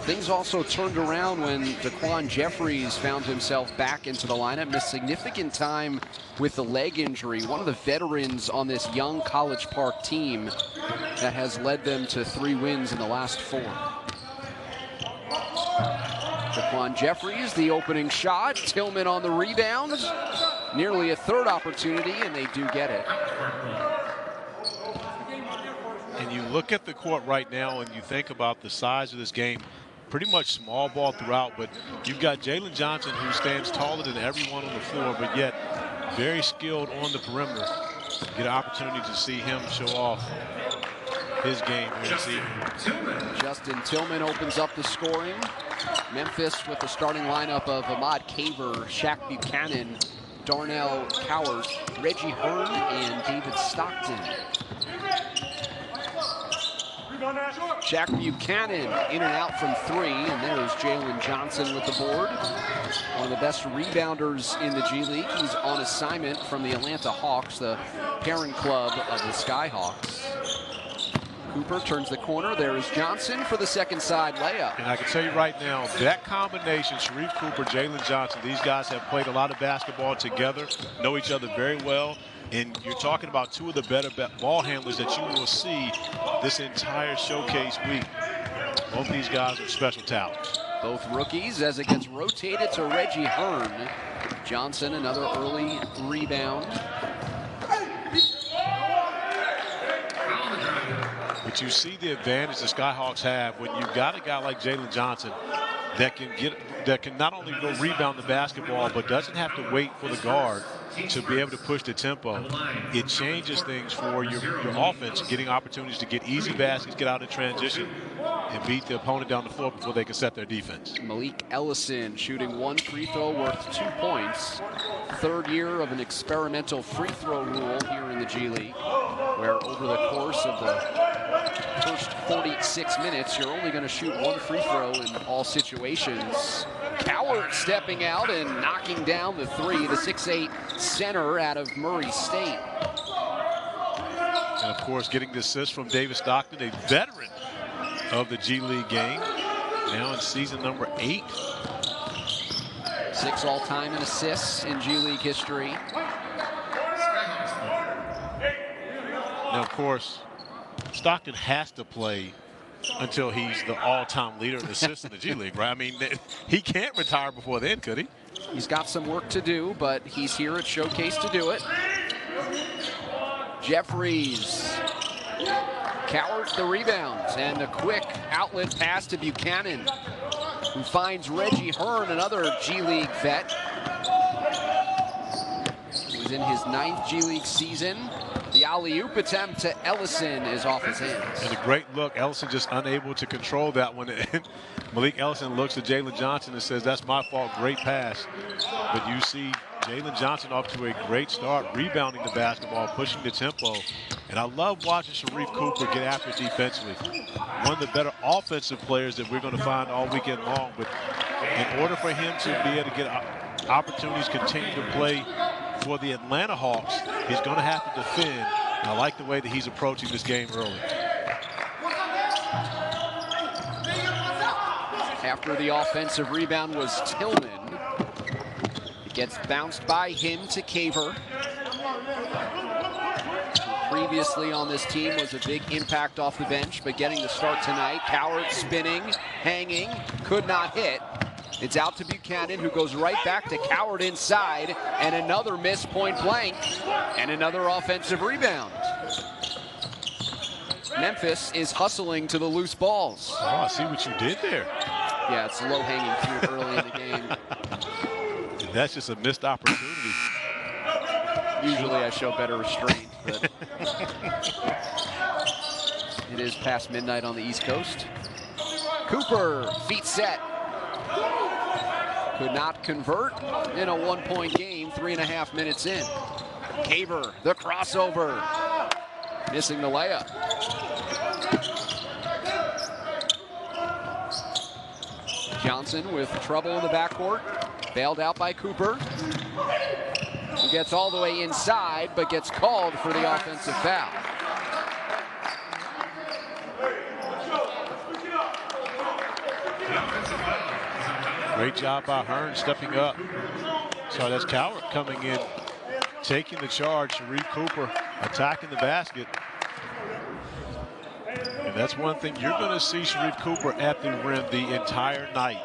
Things also turned around when Daquan Jeffries found himself back into the lineup, missed significant time with the leg injury. One of the veterans on this young College Park team that has led them to 3 wins in the last 4. Daquan Jeffries, the opening shot. Tillman on the rebound. Nearly a third opportunity, and they do get it. And you look at the court right now and you think about the size of this game. Pretty much small ball throughout, but you've got Jalen Johnson, who stands taller than everyone on the floor, but yet very skilled on the perimeter. Get an opportunity to see him show off his game here this evening. Justin Tillman opens up the scoring. Memphis with the starting lineup of Ahmad Caver, Shaq Buchanan, Darnell Coward, Reggie Hearn, and David Stockton. Shaq Buchanan in and out from 3, and there's Jalen Johnson with the board. One of the best rebounders in the G League. He's on assignment from the Atlanta Hawks, the parent club of the Skyhawks. Cooper turns the corner. There is Johnson for the second side layup. And I can tell you right now, that combination, Sharif Cooper, Jalen Johnson, these guys have played a lot of basketball together, know each other very well. And you're talking about 2 of the better ball handlers that you will see this entire showcase week. Both these guys are special talents. Both rookies as it gets rotated to Reggie Hearn. Johnson, another early rebound. But you see the advantage the Skyhawks have when you've got a guy like Jalen Johnson that can not only go rebound the basketball, but doesn't have to wait for the guard to be able to push the tempo. It changes things for your offense, getting opportunities to get easy baskets, get out in transition, and beat the opponent down the floor before they can set their defense. Malik Ellison shooting 1 free throw worth 2 points. 3rd year of an experimental free throw rule here in the G League, where over the course of the first 46 minutes, you're only going to shoot 1 free throw in all situations. Coward stepping out and knocking down the 3, the 6'8" center out of Murray State. And of course, getting the assist from David Stockton, a veteran of the G League game, now in season number 8. 6 all-time in assists in G League history. Now, of course, Stockton has to play until he's the all-time leader in assists in the G League, right? I mean, he can't retire before then, could he? He's got some work to do, but he's here at Showcase to do it. Jeffries. Coward the rebounds, and a quick outlet pass to Buchanan, who finds Reggie Hearn, another G League vet. He's in his 9th G League season. The alley-oop attempt to Ellison is off his hands. And a great look. Ellison just unable to control that one. Malik Ellison looks at Jalen Johnson and says, "That's my fault, great pass." But you see Jalen Johnson off to a great start, rebounding the basketball, pushing the tempo. And I love watching Sharif Cooper get after it defensively. One of the better offensive players that we're going to find all weekend long. But in order for him to be able to get opportunities, continue to play for the Atlanta Hawks, he's going to have to defend. And I like the way that he's approaching this game early. After the offensive rebound was Tillman. It gets bounced by him to Caver. Previously on this team was a big impact off the bench, but getting the start tonight. Coward spinning, hanging, could not hit. It's out to Buchanan, who goes right back to Coward inside, and another miss point blank, and another offensive rebound. Memphis is hustling to the loose balls. Oh, I see what you did there. Yeah, it's low-hanging fruit early in the game. And that's just a missed opportunity. Usually I show better restraint, but it is past midnight on the East Coast. Cooper, feet set. Could not convert in a 1-point game, 3.5 minutes in. Caver, the crossover, missing the layup. Johnson with trouble in the backcourt, bailed out by Cooper. He gets all the way inside, but gets called for the offensive foul. Great job by Hearn stepping up. So that's Coward coming in, taking the charge. Sharif Cooper attacking the basket. And that's one thing you're going to see Sharif Cooper at the rim the entire night.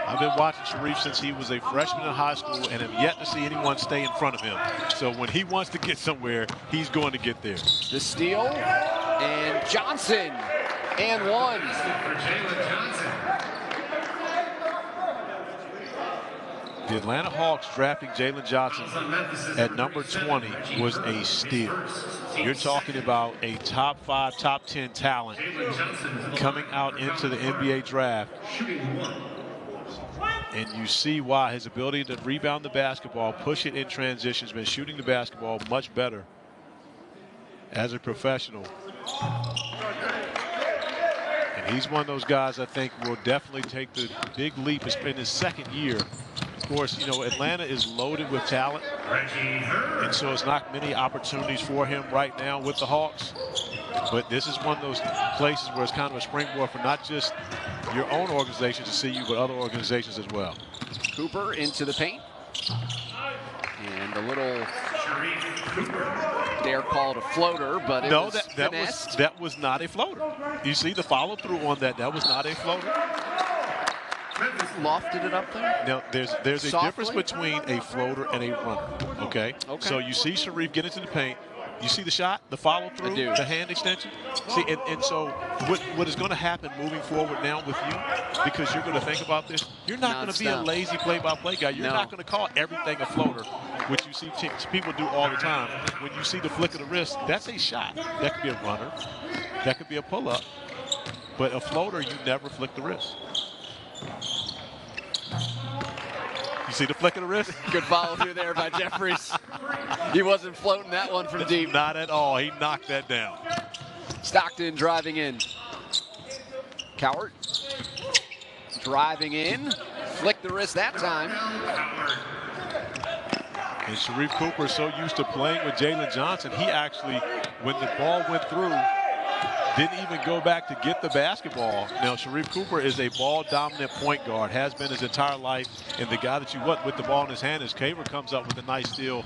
I've been watching Sharif since he was a freshman in high school and have yet to see anyone stay in front of him. So when he wants to get somewhere, he's going to get there. The steal, and Johnson, and one. The Atlanta Hawks drafting Jalen Johnson at number 20 was a steal. You're talking about a top 5, top 10 talent coming out into the NBA draft. And you see why his ability to rebound the basketball, push it in transition, has been shooting the basketball much better as a professional. And he's one of those guys I think will definitely take the big leap. It's been his second year. Of course, you know, Atlanta is loaded with talent, and so it's not many opportunities for him right now with the Hawks. But this is one of those places where it's kind of a springboard for not just your own organization to see you, but other organizations as well. Cooper into the paint. And a little, dare call it a floater, but it was finessed. that was not a floater. You see the follow through on that. That was not a floater. Lofted it up there? Now, there's a Softly? difference between a floater and a runner, okay? So you see Sharif get into the paint. You see the shot, the follow through, the hand extension. See, and so what is going to happen moving forward now with you, because you're going to think about this, you're not going to be a lazy play-by-play guy. You're not going to call everything a floater, which you see people do all the time. When you see the flick of the wrist, that's a shot. That could be a runner. That could be a pull-up. But a floater, you never flick the wrist. You see the flick of the wrist? Good follow through there by Jeffries. He wasn't floating that one from deep. Not at all. He knocked that down. Stockton driving in. Coward driving in. Flick the wrist that time. And Sharif Cooper is so used to playing with Jalen Johnson, he actually, when the ball went through, didn't even go back to get the basketball. Now, Sharif Cooper is a ball-dominant point guard, has been his entire life, and the guy that you want with the ball in his hand is Caver comes up with a nice steal.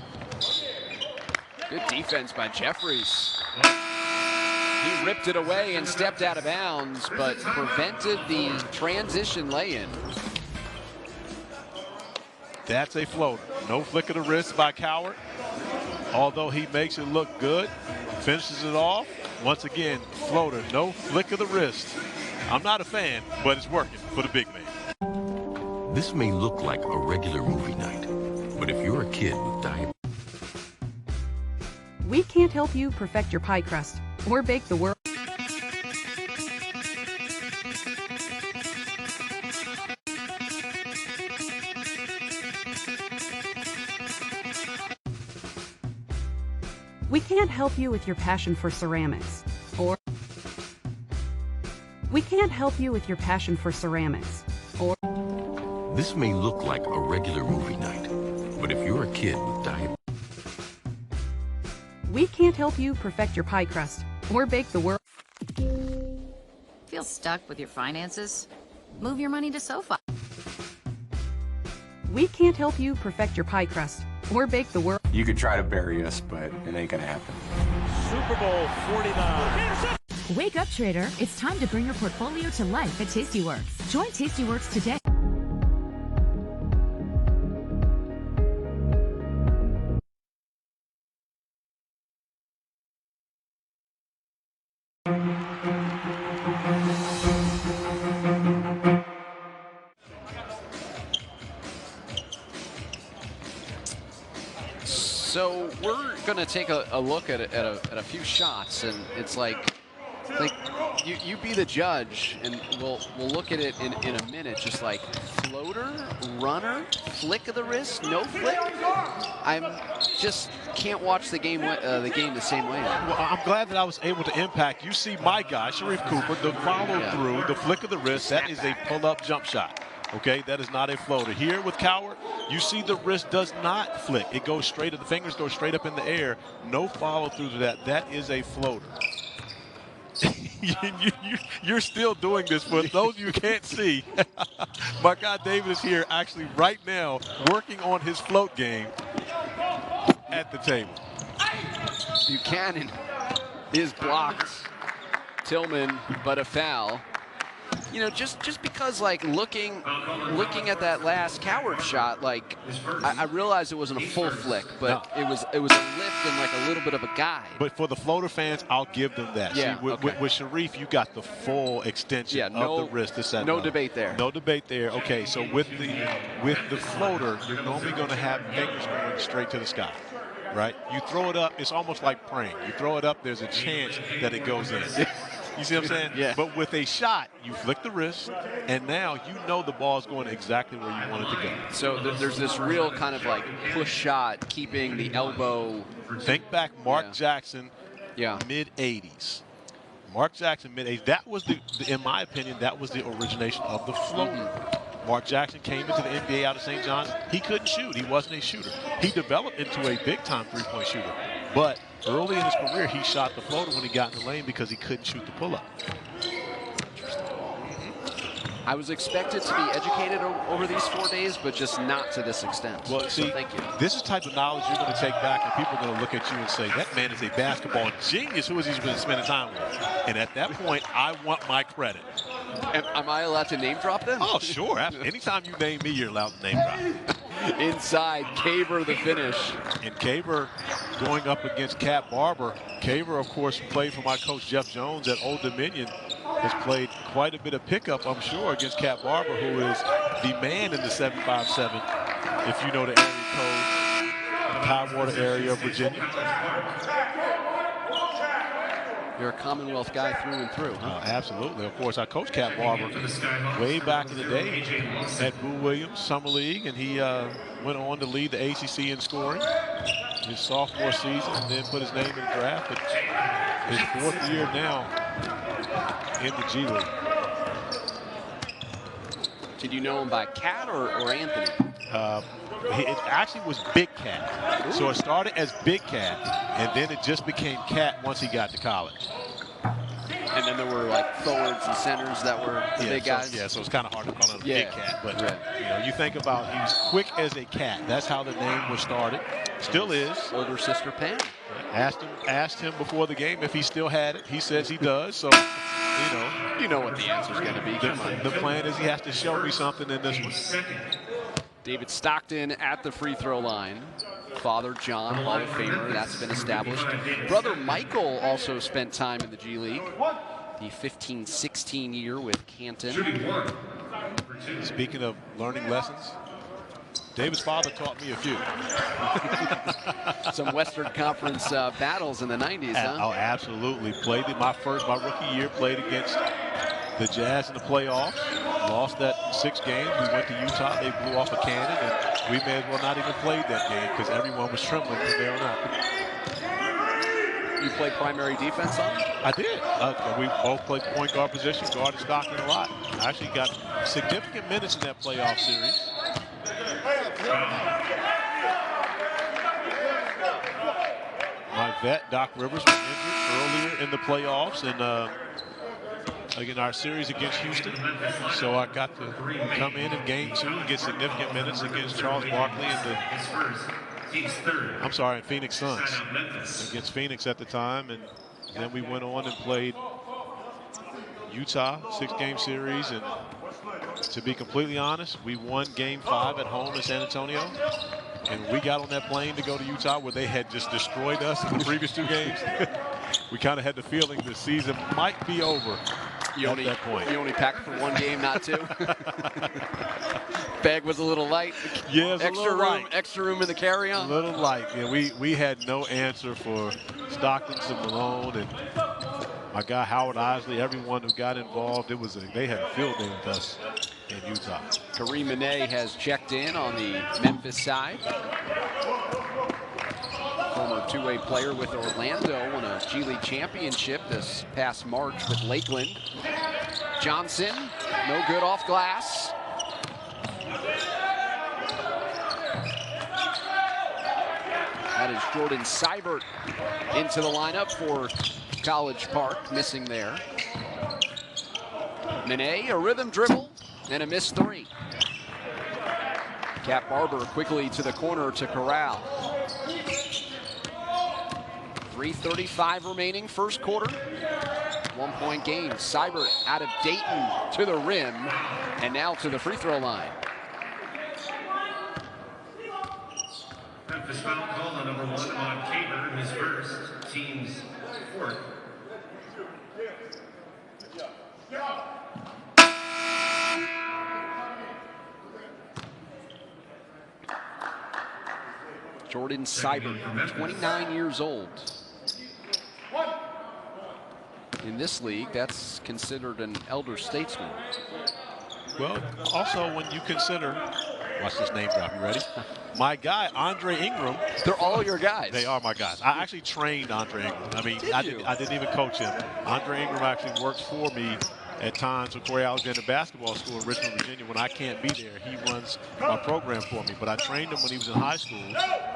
Good defense by Jeffries. He ripped it away and stepped out of bounds, but prevented the transition lay-in. That's a floater. No flick of the wrist by Coward, although he makes it look good, finishes it off. Once again, floater, no flick of the wrist. I'm not a fan, but it's working for the big man. This may look like a regular movie night, but if you're a kid with diabetes, we can't help you perfect your pie crust or bake the world. We can't help you with your passion for ceramics, or we can't help you with your passion for ceramics, or this may look like a regular movie night, but if you're a kid with diabetes, we can't help you perfect your pie crust or bake the world. Feel stuck with your finances? Move your money to SoFi. We can't help you perfect your pie crust or bake the world. You could try to bury us, but it ain't gonna happen. Super Bowl 49. Wake up, trader. It's time to bring your portfolio to life at Tastyworks. Join Tastyworks today. So we're going to take a look at a few shots, and it's like you be the judge, and we'll look at it in a minute. Just like floater, runner, flick of the wrist, no flick. I'm just can't watch the game the same way. Well, I'm glad that I was able to impact. You see my guy, Sharif Cooper, the follow through, the flick of the wrist. That is a pull-up jump shot. Okay, that is not a floater. Here with Coward, you see the wrist does not flick. It goes straight, the fingers go straight up in the air. No follow through to that. That is a floater. You're still doing this. For those of you who can't see, my guy David is here actually right now working on his float game at the table. Buchanan is blocked. Tillman, but a foul. You know, just because, like, looking at that last Coward shot, like, I realized it wasn't a full flick, but no. it was a lift and like a little bit of a guide. But for the floater fans, I'll give them that. Yeah, see, with Sharif, you got the full extension of the wrist to set no up. debate there. No debate there. Okay, so with the floater, you're normally going to have fingers going straight to the sky. Right? You throw it up, it's almost like praying. You throw it up, there's a chance that it goes in. You see what I'm saying? Yeah. But with a shot, you flick the wrist, and now you know the ball's going exactly where you want it to go. So there's this real kind of like push shot, keeping the elbow. Think back, Mark Jackson, mid-'80s. Mark Jackson, mid-'80s. That was in my opinion, that was the origination of the floater. Mm-hmm. Mark Jackson came into the NBA out of St. John's. He couldn't shoot. He wasn't a shooter. He developed into a big-time three-point shooter. But early in his career, he shot the floater when he got in the lane because he couldn't shoot the pull-up. I was expected to be educated over these 4 days, but just not to this extent. Well, see, thank you. This is the type of knowledge you're going to take back, and people are going to look at you and say, that man is a basketball genius. Who has he been spending time with? And at that point, I want my credit. Am I allowed to name drop them? Oh, sure. Anytime you name me, you're allowed to name drop. Inside, Caver the finish. And Caver going up against Cat Barber. Caver, of course, played for my coach Jeff Jones at Old Dominion. Has played quite a bit of pickup, I'm sure, against Cat Barber, who is the man in the 757, if you know the area code, Tidewater area of Virginia. You're a Commonwealth guy through and through, huh? Absolutely. Of course, I coached Cat Barber way back in the day at Boo Williams Summer League, and he went on to lead the ACC in scoring his sophomore season, and then put his name in the draft. But his 4th year now in the G League. Did you know him by Cat or Anthony? It actually was Big Cat. Ooh. So it started as Big Cat, and then it just became Cat once he got to college. And then there were like forwards and centers that were the big guys. So it's kind of hard to call him Big Cat. But you know, you think about he was quick as a cat. That's how the name was started. Still is. Older sister Pam. Asked him before the game if he still had it. He says he does. So you know what the answer's going to be. The plan is he has to show me something in this one. David Stockton at the free throw line. Father John, Hall of Famer, that's been established. Brother Michael also spent time in the G League. The 15-16 year with Canton. Speaking of learning lessons, David's father taught me a few. Some Western Conference battles in the 90s, huh? Oh, absolutely. Played my rookie year, played against the Jazz in the playoffs. Lost that 6 games. We went to Utah. They blew off a cannon, and we may as well not even played that game because everyone was trembling from there on out. You played primary defense on it? I did. We both played point guard position, guarded Stockton a lot. I actually got significant minutes in that playoff series. My vet, Doc Rivers, was injured earlier in the playoffs, and again, our series against Houston. So I got to come in game 2 and get significant minutes against Charles Barkley and Phoenix Suns. Against Phoenix at the time. And then we went on and played Utah, 6-game series. And to be completely honest, we won game 5 at home in San Antonio. And we got on that plane to go to Utah where they had just destroyed us in the previous 2 games. We kind of had the feeling the season might be over. You only packed for 1 game, not 2. Bag was a little light. Yeah, extra room in the carry-on. A little light. Yeah, we had no answer for Stockton to Malone and my guy Howard Isley. Everyone who got involved, they had a field day with us in Utah. Kareem Mane has checked in on the Memphis side. Former two-way player with Orlando, won a G League championship this past March with Lakeland. Johnson, no good off glass. That is Jordan Seibert into the lineup for College Park, missing there. Nene, a rhythm dribble, and a missed three. Cap Barber quickly to the corner to Corral. 3:35 remaining, first quarter. 1-point game. Seibert out of Dayton to the rim, and now to the free throw line. Memphis foul call on number 1 on Caber, his first, team's fourth. Jordan Seibert, 29 years old. In this league, that's considered an elder statesman. Well, also when you consider, watch this name drop, you ready? My guy, Andre Ingram. They're all your guys. They are my guys. I actually trained Andre Ingram. I mean, I didn't even coach him. Andre Ingram actually works for me at times with Corey Alexander Basketball School in Richmond, Virginia. When I can't be there, he runs my program for me. But I trained him when he was in high school.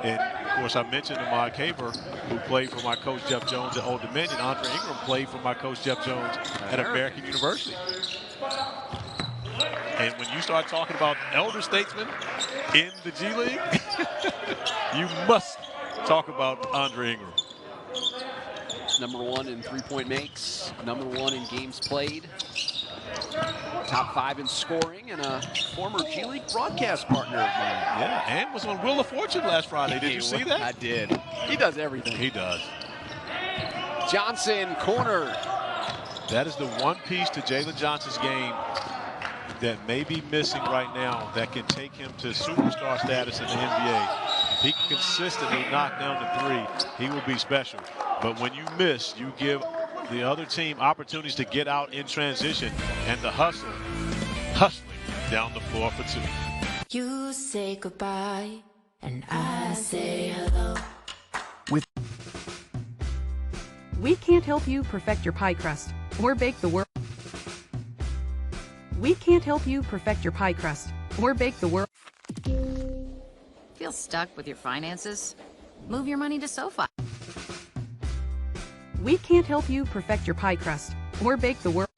And, of course, I mentioned Ahmad Caber, who played for my coach Jeff Jones at Old Dominion. Andre Ingram played for my coach Jeff Jones at American University. And when you start talking about elder statesmen in the G League, you must talk about Andre Ingram. Number 1 in three-point makes, number 1 in games played, top 5 in scoring, and a former G League broadcast partner of mine. Yeah, and was on Wheel of Fortune last Friday. Did you see that? I did. He does everything. He does. Johnson, corner. That is the one piece to Jalen Johnson's game that may be missing right now that can take him to superstar status in the NBA. If he can consistently knock down the three, he will be special. But when you miss, you give the other team opportunities to get out in transition, and the hustling down the floor for two. You say goodbye, and I say hello. We can't help you perfect your pie crust or bake the world. We can't help you perfect your pie crust or bake the world. Feel stuck with your finances? Move your money to SoFi. We can't help you perfect your pie crust or bake the world.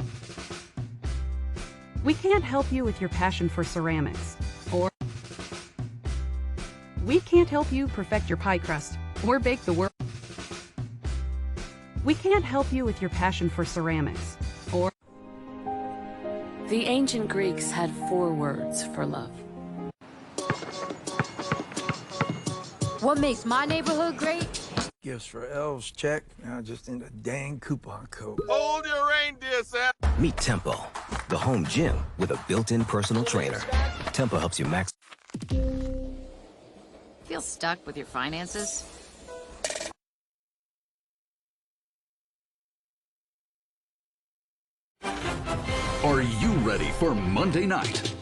We can't help you with your passion for ceramics, or we can't help you perfect your pie crust or bake the world. We can't help you with your passion for ceramics, or the ancient Greeks had 4 words for love. What makes my neighborhood great? Gifts for elves, check. Now just in the dang coupon code. Hold your reindeer, Sam. Meet Tempo, the home gym with a built-in personal trainer. Tempo helps you max. Feel stuck with your finances? Are you ready for Monday night?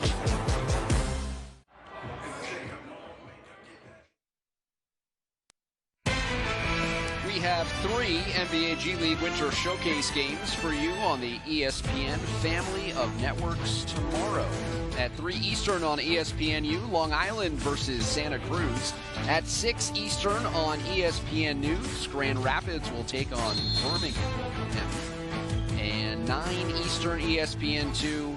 We have 3 NBA G League Winter Showcase games for you on the ESPN family of networks tomorrow. At 3 Eastern on ESPNU, Long Island versus Santa Cruz. At 6 Eastern on ESPN News, Grand Rapids will take on Birmingham. And 9 Eastern ESPN2.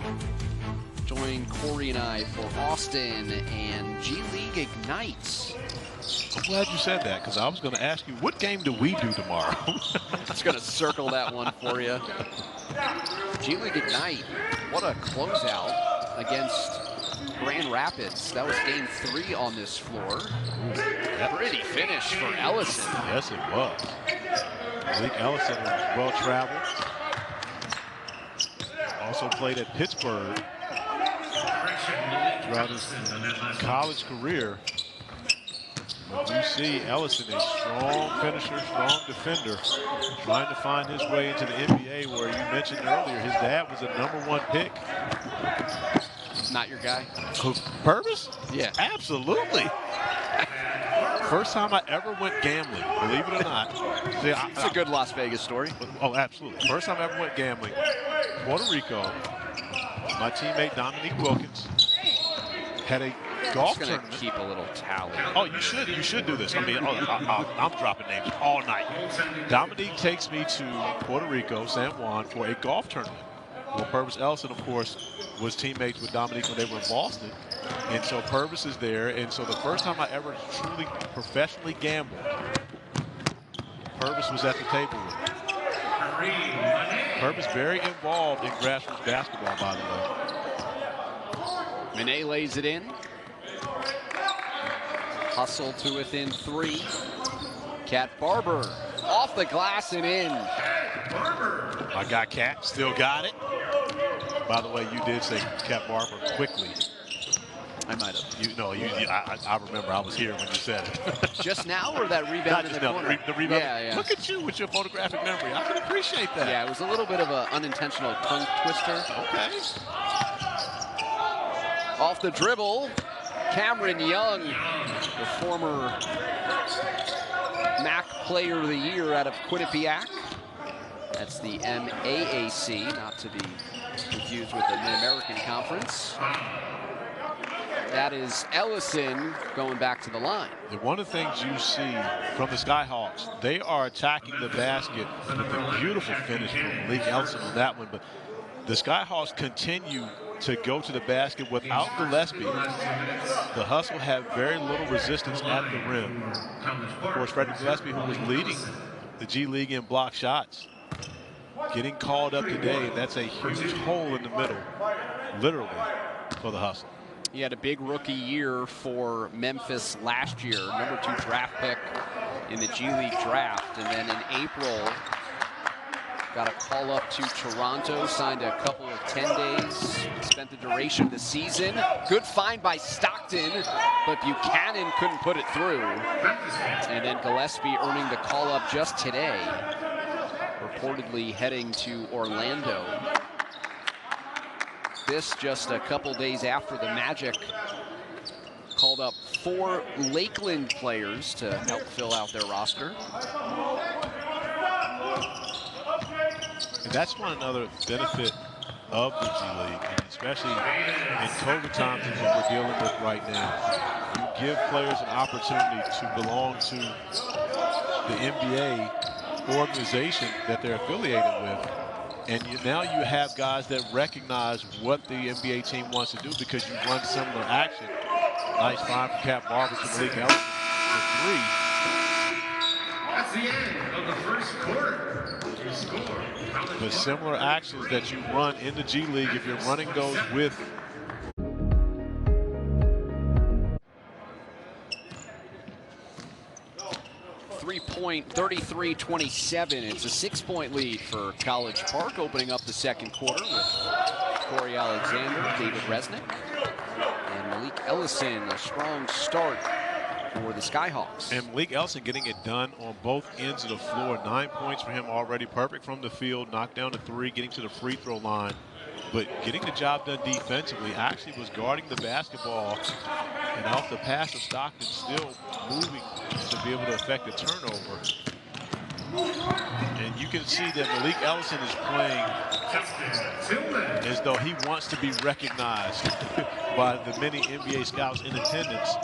Join Corey and I for Austin and G League Ignites. I'm glad you said that, because I was going to ask you, what game do we do tomorrow? Just going to circle that one for you. G League Ignite, what a closeout against Grand Rapids. That was game 3 on this floor. Pretty finish for Ellison. Yes, it was. I think Ellison was well-traveled. Also played at Pittsburgh throughout his college career. But you see Ellison, a strong finisher, strong defender, trying to find his way into the NBA, where you mentioned earlier his dad was a #1 pick. Not your guy? Purvis? Yeah. Absolutely. First time I ever went gambling, believe it or not. See, it's a good Las Vegas story. Oh, absolutely. First time I ever went gambling, Puerto Rico. My teammate Dominique Wilkins had a golf tournament. Keep a little tally. Oh, you should do this. I mean, I'm dropping names all night. Dominique takes me to Puerto Rico, San Juan, for a golf tournament. Well, Purvis Ellison, of course, was teammates with Dominique when they were in Boston. And so Purvis is there. And so the first time I ever truly professionally gambled, Purvis was at the table with me. Purvis very involved in grassroots basketball, by the way. Manet lays it in. Hustle to within 3. Cat Barber off the glass and in. I got Cat, still got it. By the way, you did say Cat Barber quickly. I might have. I remember I was here when you said it. Just now, or that rebound in the corner? The rebound. Yeah. Look at you with your photographic memory. I can appreciate that. Yeah, it was a little bit of an unintentional tongue twister. Okay. Off the dribble, Cameron Young, the former MAC Player of the Year out of Quinnipiac. That's the MAAC, not to be confused with the Mid-American Conference. That is Ellison going back to the line. And one of the things you see from the Skyhawks, they are attacking the basket with a beautiful finish from Malik Ellison on that one. But the Skyhawks continue to go to the basket without Gillespie. The Hustle have very little resistance at the rim. Of course, Frederick Gillespie, who was leading the G League in block shots, getting called up today. That's a huge hole in the middle, literally, for the Hustle. He had a big rookie year for Memphis last year, #2 draft pick in the G League draft. And then in April, got a call up to Toronto, signed a couple of 10 days, spent the duration of the season. Good find by Stockton, but Buchanan couldn't put it through. And then Gillespie earning the call up just today, reportedly heading to Orlando. This just a couple days after the Magic called up 4 Lakeland players to help fill out their roster. And that's one another benefit of the G League, and especially in COVID times that we're dealing with right now. You give players an opportunity to belong to the NBA organization that they're affiliated with. And now you have guys that recognize what the NBA team wants to do because you run similar action. Nice find from Cat Barber to Malik Ellison for 3. That's the end of the first quarter. You score. The similar actions that you run in the G League, if you're running those with Three-point, 33-27. It's a 6-point lead for College Park, opening up the second quarter with Corey Alexander, David Resnick, and Malik Ellison. A strong start for the Skyhawks. And Malik Ellison getting it done on both ends of the floor. 9 points for him already, perfect from the field, knocked down to 3, getting to the free throw line. But getting the job done defensively, actually was guarding the basketball, and off the pass of Stockton, still moving to be able to affect the turnover. And you can see that Malik Ellison is playing as though he wants to be recognized by the many NBA scouts in attendance,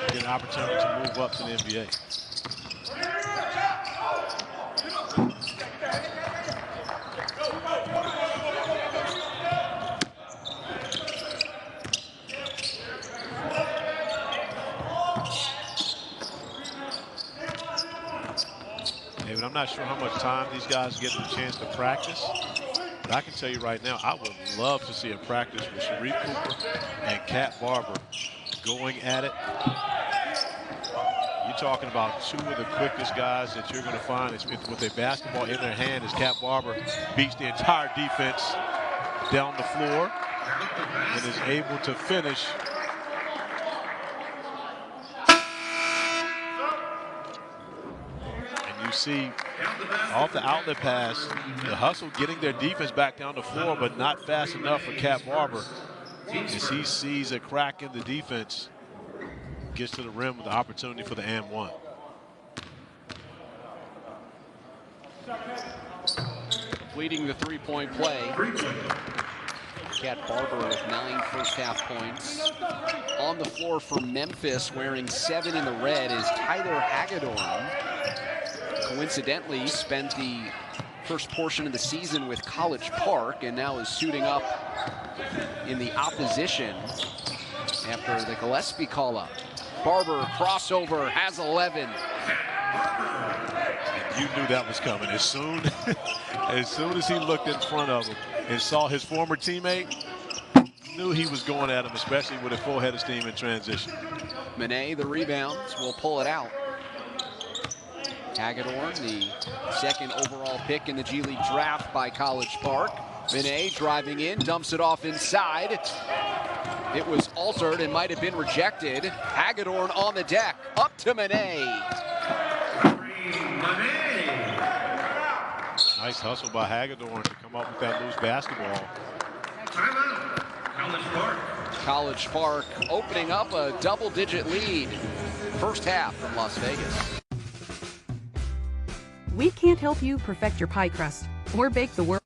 get an opportunity to move up to the NBA. David, I'm not sure how much time these guys get the chance to practice, but I can tell you right now, I would love to see a practice with Sharif Cooper and Cat Barber going at it. You're talking about 2 of the quickest guys that you're going to find with a basketball in their hand as Cat Barber beats the entire defense down the floor and is able to finish. You see off the outlet pass, the Hustle getting their defense back down the floor, but not fast enough for Cat Barber. As he sees a crack in the defense, gets to the rim with the opportunity for the and one. Leading the 3-point play. Cat Barber with 9 first-half points. On the floor for Memphis, wearing 7 in the red, is Tyler Hagedorn. Coincidentally, spent the first portion of the season with College Park, and now is suiting up in the opposition after the Gillespie call-up. Barber crossover, has 11. You knew that was coming. As soon as he looked in front of him and saw his former teammate, knew he was going at him, especially with a full head of steam in transition. Manet, the rebounds, will pull it out. Hagedorn, the second overall pick in the G League draft by College Park. Manet driving in, dumps it off inside. It was altered and might have been rejected. Hagedorn on the deck, up to Manet. Nice hustle by Hagedorn to come up with that loose basketball. Timeout, College Park. College Park opening up a double-digit lead. First half from Las Vegas. We can't help you perfect your pie crust or bake the world.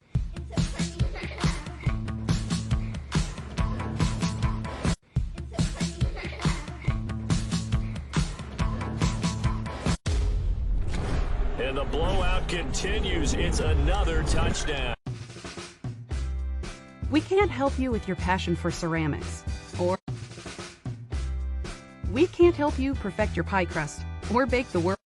And the blowout continues. It's another touchdown. We can't help you with your passion for ceramics, or we can't help you perfect your pie crust or bake the world.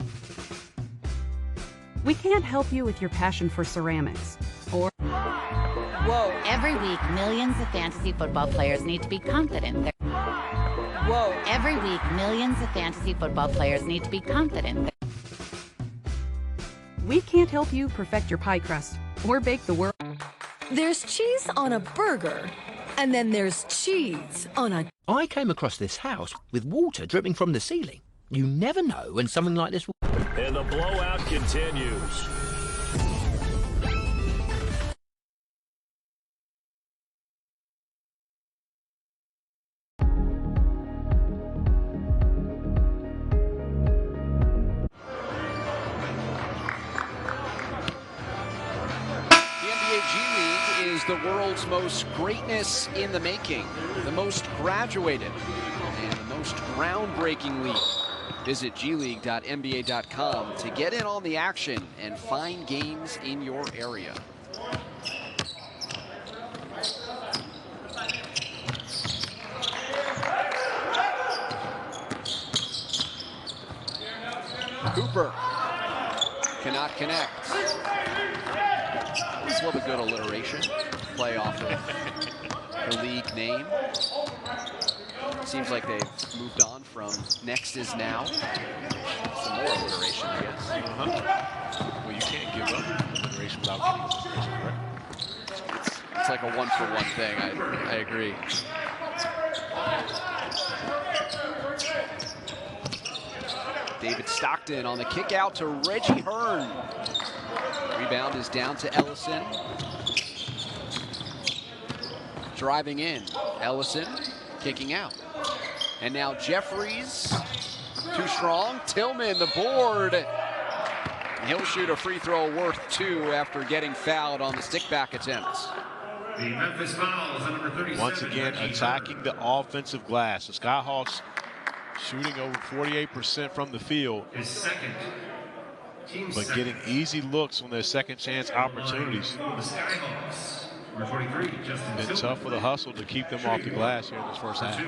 We can't help you with your passion for ceramics, or whoa. Every week, millions of fantasy football players need to be confident. Whoa. Every week, millions of fantasy football players need to be confident. We can't help you perfect your pie crust or bake the world. There's cheese on a burger, and then there's cheese on a... I came across this house with water dripping from the ceiling. You never know when something like this will... And the blowout continues. The world's most greatness in the making, the most graduated, and the most groundbreaking league. Visit gleague.nba.com to get in on the action and find games in your area. Cooper cannot connect. Always love a good alliteration. Play off of the league name. Seems like they've moved on from next is now. Some more alliteration, I guess. Well, you can't give up alliteration without getting alliteration, correct? It's like a one-for-one thing. I agree. David Stockton on the kick out to Reggie Hearn. Rebound is down to Ellison. Driving in, Ellison kicking out. And now Jeffries, too strong. Tillman, the board. And he'll shoot a free throw worth 2 after getting fouled on the stick-back attempts. The Memphis fouls on number 37. Once again, attacking the offensive glass. The Skyhawks shooting over 48% from the field. His second. But getting easy looks on their second chance opportunities. The Skyhawks. Number 43, Justin Been tough for the hustle to keep them off the glass here in this first half.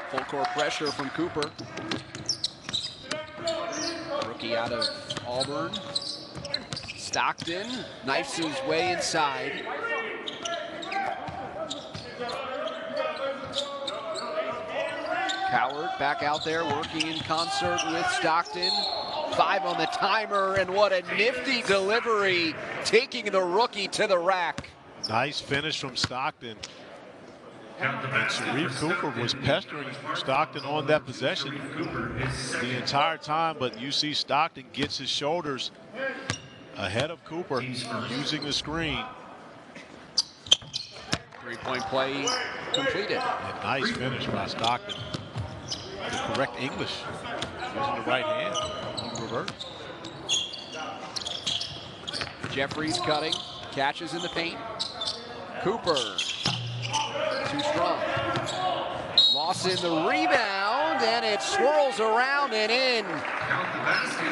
Full court pressure from Cooper. Rookie out of Auburn. Stockton knifes his way inside. Coward back out there working in concert with Stockton. 5 on the timer, and what a nifty delivery, taking the rookie to the rack. Nice finish from Stockton. And Sharif Cooper was pestering Stockton on that possession the entire time, but you see Stockton gets his shoulders ahead of Cooper using the screen. 3-point play completed. A nice finish by Stockton. The correct English. Using the right hand. In reverse. Jeffries cutting, catches in the paint. Cooper, too strong. Lawson the rebound, and it swirls around and in. Count the basket.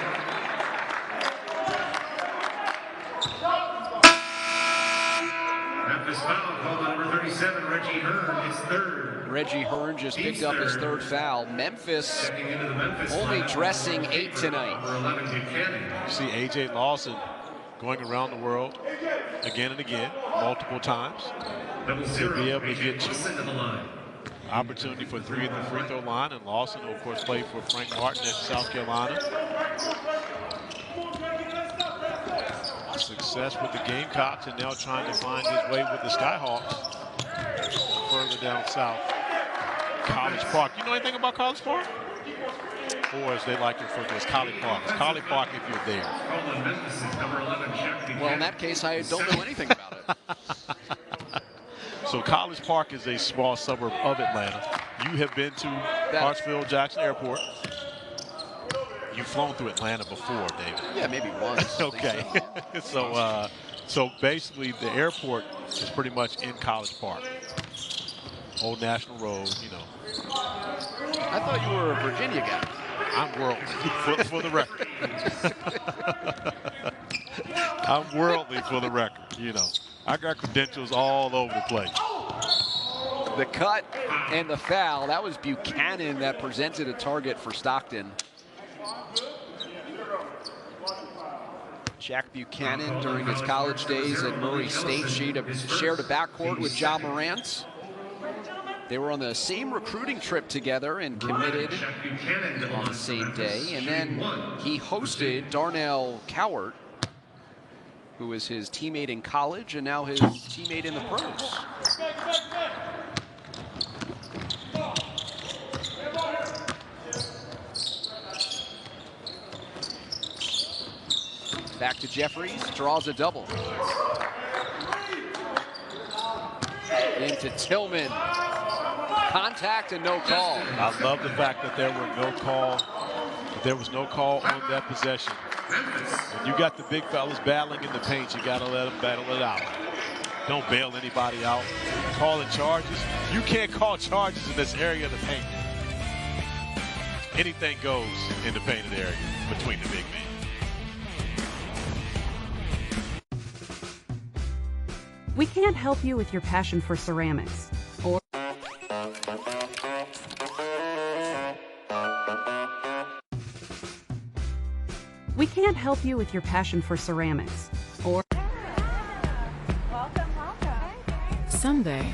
Memphis foul called on number 37, Reggie Hearn, his third. Reggie Hearn just picked up his third foul. Memphis only dressing 8 tonight. You see A.J. Lawson going around the world again and again, multiple times. To be able to get to opportunity for 3 at the free throw line, and Lawson, who of course played for Frank Martin at South Carolina. Success with the Gamecocks, and now trying to find his way with the Skyhawks further down south. College Park. You know anything about College Park? Or as they like to refer to as College Park. It's College Park if you're there. Well, in that case, I don't know anything about it. So College Park is a small suburb of Atlanta. You have been to Hartsfield-Jackson Airport. You've flown through Atlanta before, David. Yeah, maybe once. Okay. So basically the airport is pretty much in College Park. Old National Road, you know. I thought you were a Virginia guy. I'm worldly, for the record. I'm worldly for the record, you know. I got credentials all over the place. The cut and the foul. That was Buchanan that presented a target for Stockton. Jack Buchanan, during his college days at Murray State, shared a backcourt with Ja Morant. They were on the same recruiting trip together and committed on the same day. And then he hosted Darnell Cowart, who was his teammate in college and now his teammate in the pros. Back to Jeffries, draws a double. Into Tillman. Contact and no call. I love the fact that there was no call on that possession. When you got the big fellas battling in the paint, you got to let them battle it out. Don't bail anybody out. Calling charges. You can't call charges in this area of the paint. Anything goes in the painted area between the big men. We can't help you with your passion for ceramics. Or we can't help you with your passion for ceramics. Or someday.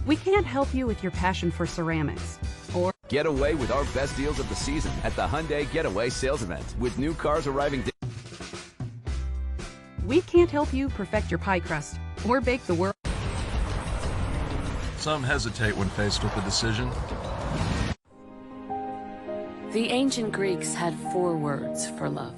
We can't help you with your passion for ceramics. Or get away with our best deals of the season at the Hyundai Getaway Sales Event. With new cars arriving. We can't help you perfect your pie crust or bake the world. Some hesitate when faced with a decision. The ancient Greeks had 4 words for love.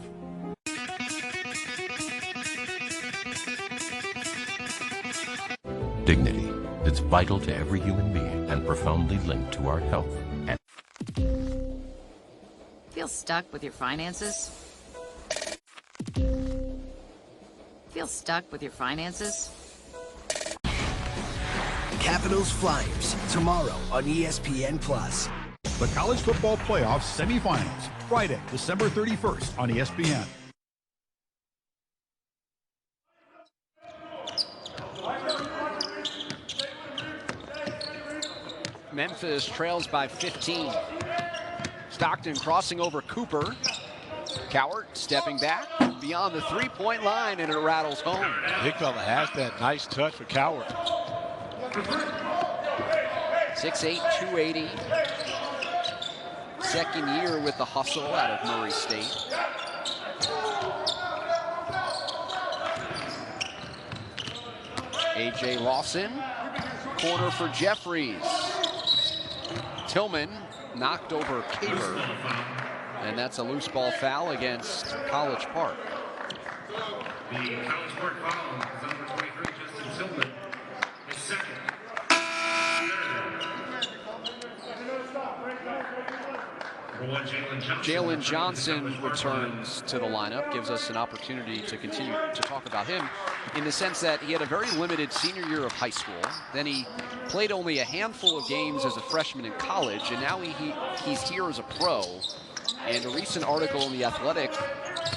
Dignity. It's vital to every human being and profoundly linked to our health. And Feel stuck with your finances? Feel stuck with your finances? Capitals Flyers, tomorrow on ESPN+. The College Football Playoffs semifinals, Friday, December 31st on ESPN. Memphis trails by 15. Stockton crossing over Cooper. Cowart stepping back beyond the three-point line, and it rattles home. Big fella has that nice touch for Cowart. 6'8", 280. Second year with the hustle out of Murray State. A.J. Lawson, corner for Jeffries. Tillman knocked over Caver, and that's a loose ball foul against College Park. The College Park foul is number 23, Justin Tillman, his second. Number 1, Jalen Johnson. Jalen Johnson returns to the lineup, gives us an opportunity to continue to talk about him in the sense that he had a very limited senior year of high school. Then he played only a handful of games as a freshman in college, and now he's here as a pro. And a recent article in The Athletic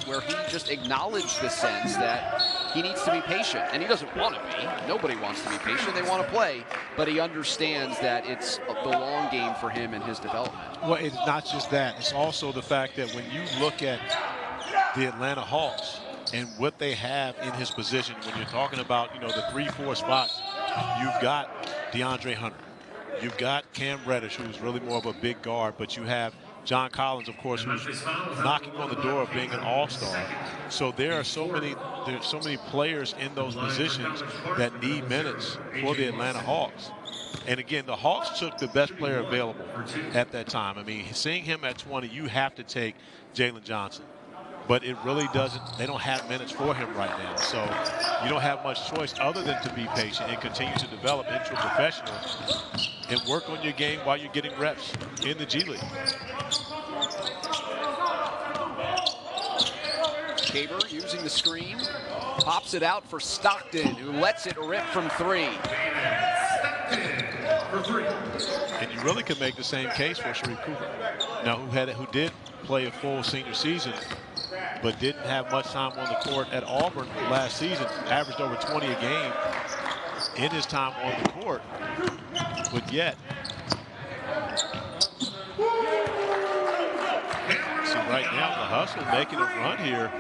where he just acknowledged the sense that he needs to be patient, and he doesn't want to be. Nobody wants to be patient. They want to play, but he understands that it's the long game for him and his development. Well, it's not just that. It's also the fact that when you look at the Atlanta Hawks and what they have in his position, when you're talking about, you know, the 3-4 spots, you've got DeAndre Hunter. You've got Cam Reddish, who's really more of a big guard, but you have John Collins, of course, who's knocking on the door of being an all-star. So there's so many players in those positions that need minutes for the Atlanta Hawks. And again, the Hawks took the best player available at that time. I mean, seeing him at 20, you have to take Jalen Johnson. But it really doesn't, they don't have minutes for him right now. So you don't have much choice other than to be patient and continue to develop into a professional and work on your game while you're getting reps in the G League. Tabor using the screen, pops it out for Stockton, who lets it rip from three. And you really can make the same case for Sharif Cooper. Now, who did play a full senior season, but didn't have much time on the court at Auburn last season, averaged over 20 a game in his time on the court, but yet. So right now, the Hustle making a run here,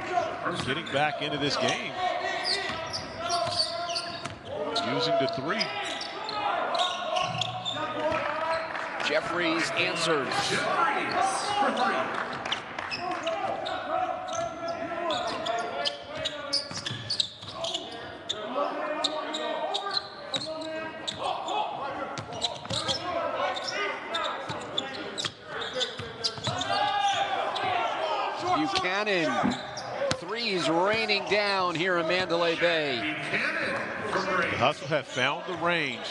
getting back into this game, using the three. Jeffries answers. Buchanan, threes raining down here in Mandalay Bay. The Hustle have found the range.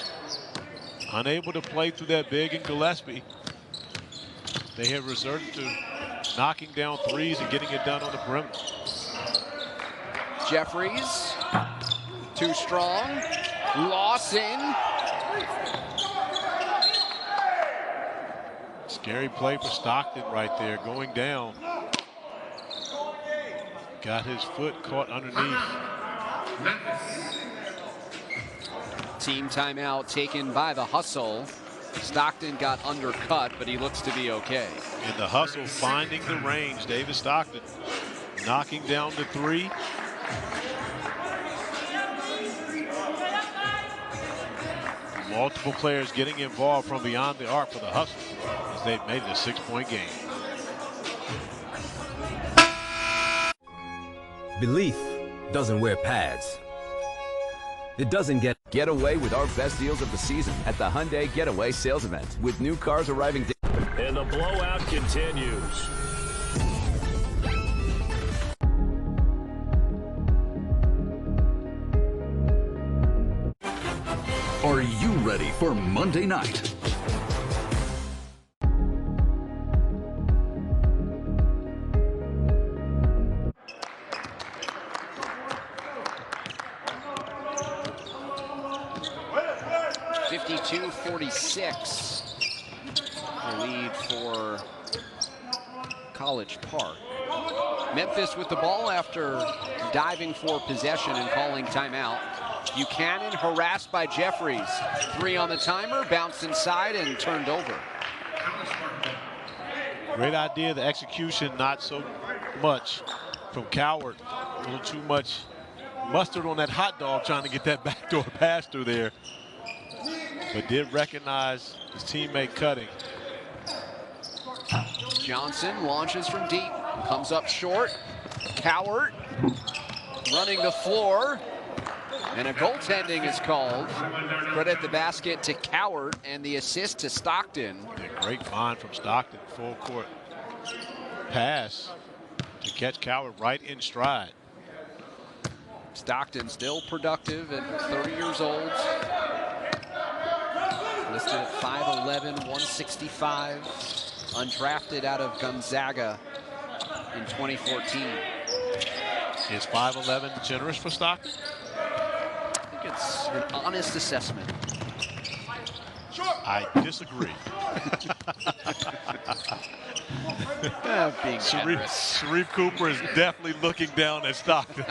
Unable to play through that big in Gillespie. They have resorted to knocking down threes and getting it done on the perimeter. Jeffries, too strong. Lawson. Scary play for Stockton right there, going down. Got his foot caught underneath. Team timeout taken by the Hustle. Stockton got undercut, but he looks to be okay. And the Hustle finding the range. David Stockton knocking down the three. Multiple players getting involved from beyond the arc for the Hustle as they've made it a 6-point game. Belief doesn't wear pads. It doesn't Get away with our best deals of the season at the Hyundai Getaway Sales Event with new cars arriving. And the blowout continues. Are you ready for Monday night? .46 the lead for College Park. Memphis with the ball after diving for possession and calling timeout. Buchanan harassed by Jeffries. Three on the timer, bounced inside and turned over. Great idea. The execution not so much from Coward. A little too much mustard on that hot dog trying to get that backdoor pass through there. But did recognize his teammate cutting. Johnson launches from deep, comes up short. Coward running the floor. And a goaltending is called. Credit the basket to Coward and the assist to Stockton. A great find from Stockton. Full court pass to catch Coward right in stride. Stockton still productive at 30 years old. Listed at 5'11", 165. Undrafted out of Gonzaga. in 2014. Is 5'11" generous for Stockton? I think it's an honest assessment. I disagree. Being generous. Sharif Cooper is definitely looking down at Stockton.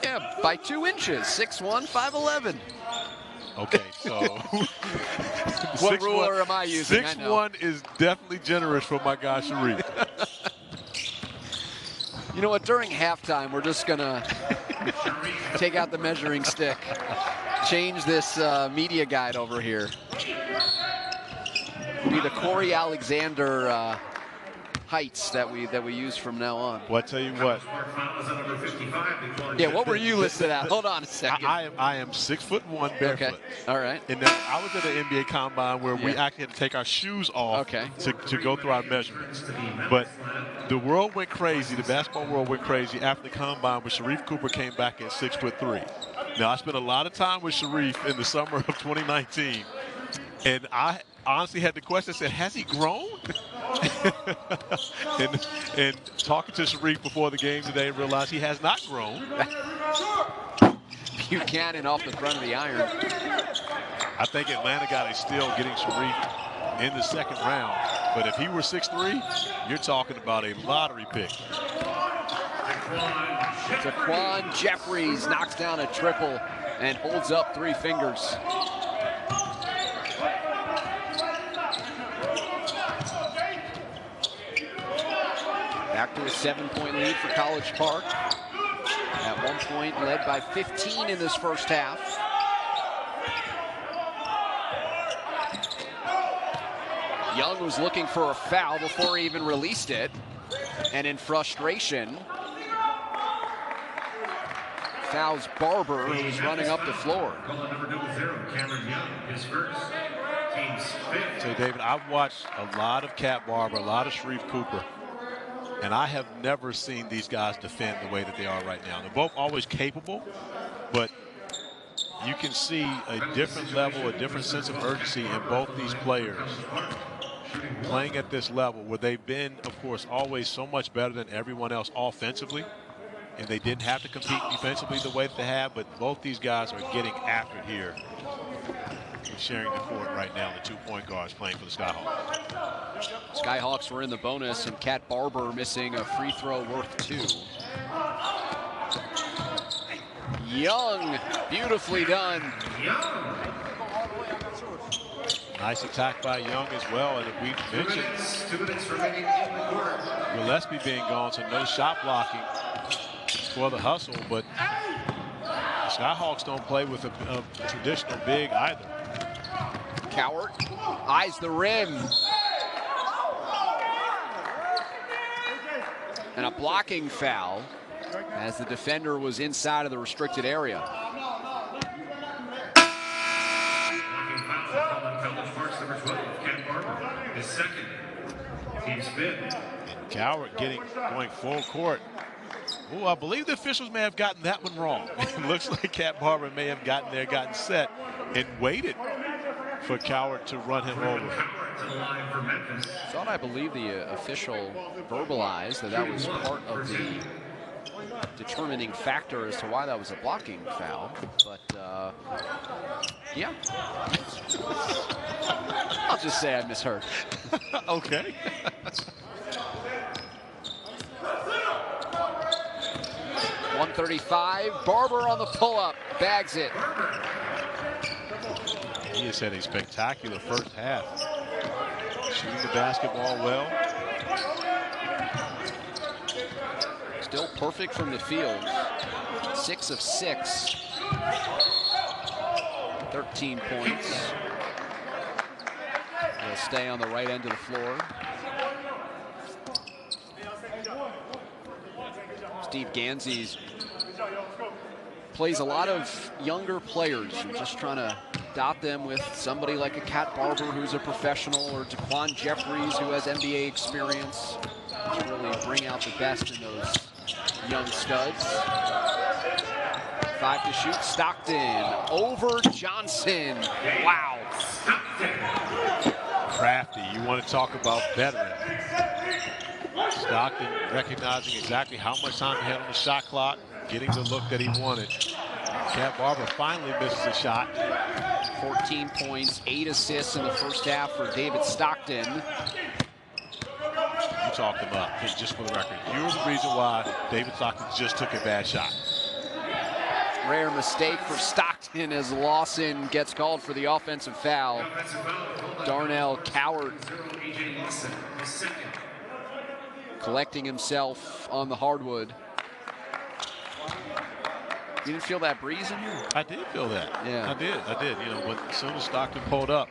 Yeah, by 2 inches, 6'1", 5'11". Okay, so what ruler am I using? 6'1" is definitely generous for my guy Sharif. You know what? During halftime, we're just gonna take out the measuring stick, change this media guide over here. It'll be the Corey Alexander heights that we use from now on. Well, I tell you what. Yeah, what were you listed at? Hold on a second. I am 6'1" barefoot. Okay. All right. And then I was at the NBA Combine where we actually had to take our shoes off to go through our measurements. But the world went crazy. The basketball world went crazy after the Combine when Sharif Cooper came back at 6'3". Now, I spent a lot of time with Sharif in the summer of 2019. And I honestly had the question, I said, has he grown? and talking to Sharif before the game today, realized he has not grown. Buchanan off the front of the iron. I think Atlanta got a steal getting Sharif in the second round. But if he were 6'3", you're talking about a lottery pick. Daquan Jeffries knocks down a triple and holds up 3 fingers. Back to a 7-point lead for College Park. At one point led by 15 in this first half. Young was looking for a foul before he even released it. And in frustration, fouls Barber, who was running up the floor. So, David, I've watched a lot of Cat Barber, a lot of Sharif Cooper. And I have never seen these guys defend the way that they are right now. They're both always capable, but you can see a different level, a different sense of urgency in both these players playing at this level where they've been, of course, always so much better than everyone else offensively. And they didn't have to compete defensively the way that they have, but both these guys are getting after it here. Sharing the court right now, the 2 point guards playing for the Skyhawks. Skyhawks were in the bonus, and Cat Barber missing a free throw worth 2. Young, beautifully done. Nice attack by Young as well, and we mentioned Gillespie being gone, so no shot blocking for the hustle, but the Skyhawks don't play with a traditional big either. Cowart eyes the rim. And a blocking foul as the defender was inside of the restricted area. And Cowart going full court. Oh, I believe the officials may have gotten that one wrong. It looks like Cat Barber may have gotten there, gotten set, and waited for Cowart to run him over. Thought I believe the official verbalized that was part of the determining factor as to why that was a blocking foul. But yeah, I'll just say I misheard. Okay. .135, Barber on the pull-up, bags it. He has had a spectacular first half. Shooting the basketball well. Still perfect from the field. 6 of 6. 13 points. He'll stay on the right end of the floor. Steve Gansey plays a lot of younger players and just trying to dot them with somebody like a Cat Barber who's a professional, or Daquan Jeffries who has NBA experience, to really bring out the best in those young studs. 5 to shoot, Stockton over Johnson. Wow. Crafty, you want to talk about veteran. Stockton recognizing exactly how much time he had on the shot clock, getting the look that he wanted. Cat Barber finally misses a shot. 14 points, 8 assists in the first half for David Stockton. You talked him up, just for the record. You're the reason why David Stockton just took a bad shot. Rare mistake for Stockton as Lawson gets called for the offensive foul. Darnell Cowart collecting himself on the hardwood. You didn't feel that breeze in here? I did feel that. Yeah. I did. You know, when, as soon as Stockton pulled up.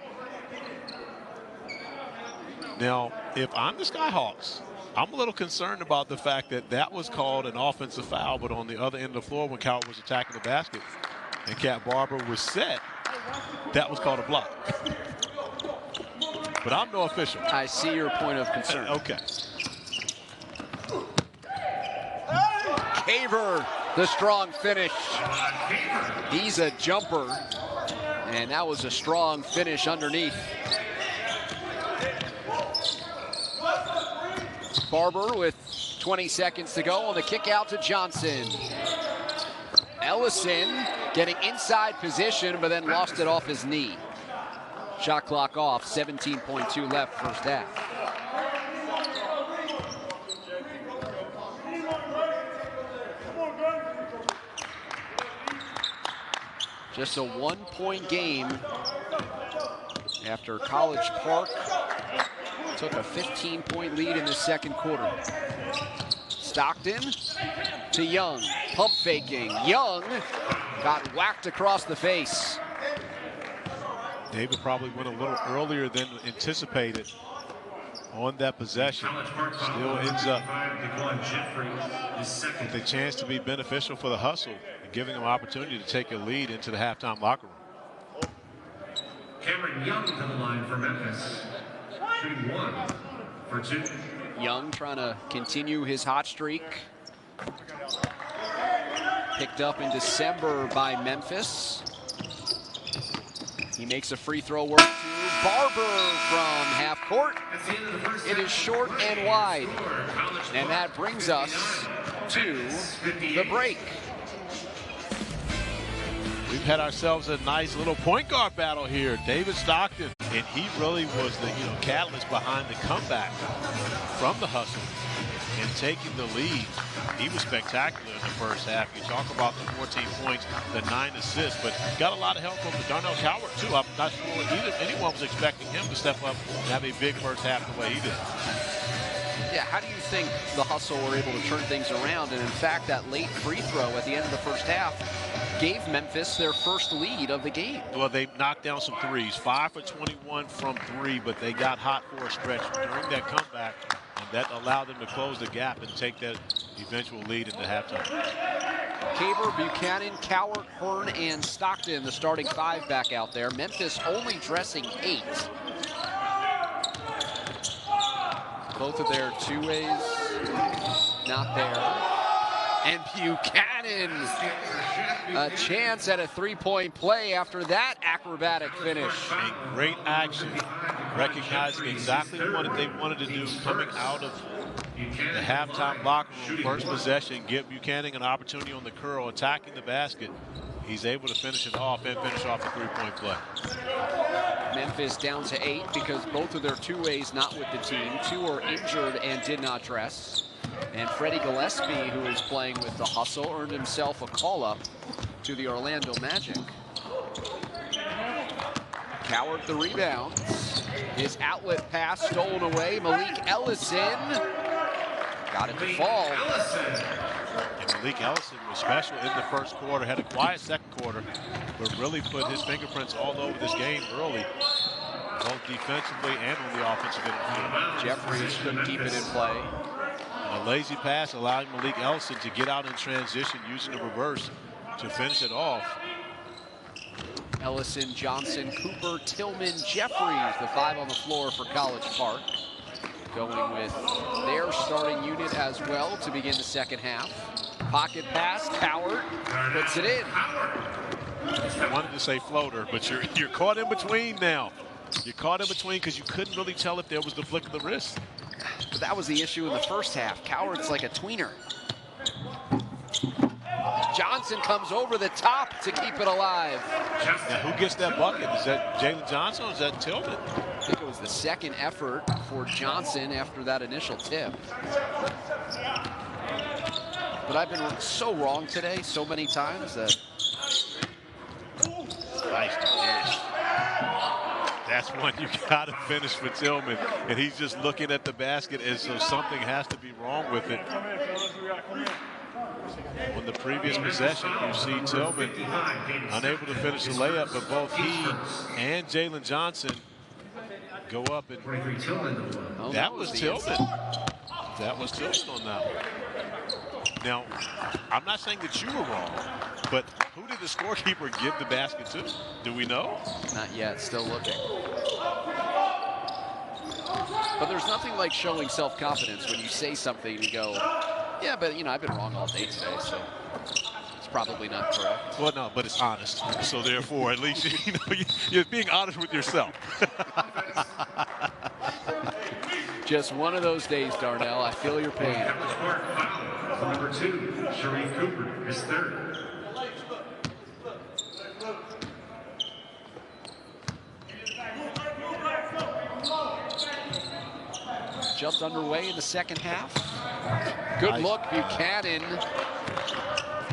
Now, if I'm the Skyhawks, I'm a little concerned about the fact that that was called an offensive foul, but on the other end of the floor when Cowart was attacking the basket and Cat Barber was set, that was called a block. But I'm no official. I see your point of concern. Okay. Caver, the strong finish. He's a jumper, and that was a strong finish underneath. Barber with 20 seconds to go on the kick out to Johnson. Ellison getting inside position, but then lost it off his knee. Shot clock off, 17.2 left first half. Just a 1-point game after College Park took a 15-point lead in the second quarter. Stockton to Young, pump faking. Young got whacked across the face. David probably went a little earlier than anticipated on that possession. Still ends up with a chance to be beneficial for the hustle and giving him an opportunity to take a lead into the halftime locker room. Cameron Young to the line for Memphis, shooting 1 for 2. Young trying to continue his hot streak. Picked up in December by Memphis. He makes a free throw work to Barber from half court. It is short and wide. And that brings us to the break. We've had ourselves a nice little point guard battle here. David Stockton, and he really was the catalyst behind the comeback from the hustle and taking the lead. He was spectacular in the first half. You talk about the 14 points, the 9 assists, but got a lot of help from the Darnell Cowart too. I'm not sure anyone was expecting him to step up and have a big first half the way he did. Yeah, how do you think the hustle were able to turn things around? And in fact, that late free throw at the end of the first half gave Memphis their first lead of the game. Well, they knocked down some threes, 5 for 21 from 3, but they got hot for a stretch during that comeback, and that allowed them to close the gap and take that eventual lead into halftime. Caver, Buchanan, Cowart, Hearn, and Stockton, the starting 5 back out there. Memphis only dressing 8. Both of their two-ways not there. And Buchanan, a chance at a three-point play after that acrobatic finish. A great action, recognizing exactly what they wanted to do coming out of the halftime locker room. First possession, give Buchanan an opportunity on the curl, attacking the basket. He's able to finish it off and finish off the three-point play. Memphis down to 8 because both of their two-ways not with the team. 2 are injured and did not dress. And Freddie Gillespie, who is playing with the hustle, earned himself a call-up to the Orlando Magic. Cowart the rebound. His outlet pass stolen away. Malik Ellison got it to fall. And Malik Ellison was special in the first quarter, had a quiet second quarter, but really put his fingerprints all over this game early, both defensively and on the offensive end. Jeffries couldn't keep it in play. And a lazy pass allowing Malik Ellison to get out in transition using the reverse to finish it off. Ellison, Johnson, Cooper, Tillman, Jeffries, the 5 on the floor for College Park. Going with their starting unit as well to begin the second half. Pocket pass, Cowart puts it in. I wanted to say floater, but you're caught in between now. You're caught in between because you couldn't really tell if there was the flick of the wrist. But that was the issue in the first half. Coward's like a tweener. Johnson comes over the top to keep it alive. Now, who gets that bucket? Is that Jalen Johnson or is that Tillman? I think it was the second effort for Johnson after that initial tip. But I've been so wrong today so many times that... Nice finish. That's one you got to finish for Tillman. And he's just looking at the basket as so something has to be wrong with it. On the previous possession, you see Tillman unable to finish the layup, but both he and Jalen Johnson go up, and that was Tillman. That was Tillman on that one. Now, I'm not saying that you were wrong, but who did the scorekeeper give the basket to? Do we know? Not yet, still looking. But there's nothing like showing self-confidence when you say something and you go, yeah, but, you know, I've been wrong all day today, so it's probably not correct. Well, no, but it's honest. So, therefore, at least, you know, you're being honest with yourself. Just one of those days, Darnell. I feel your pain. Number 2, Sharif Cooper, his third. Just underway in the second half. Good look, Buchanan.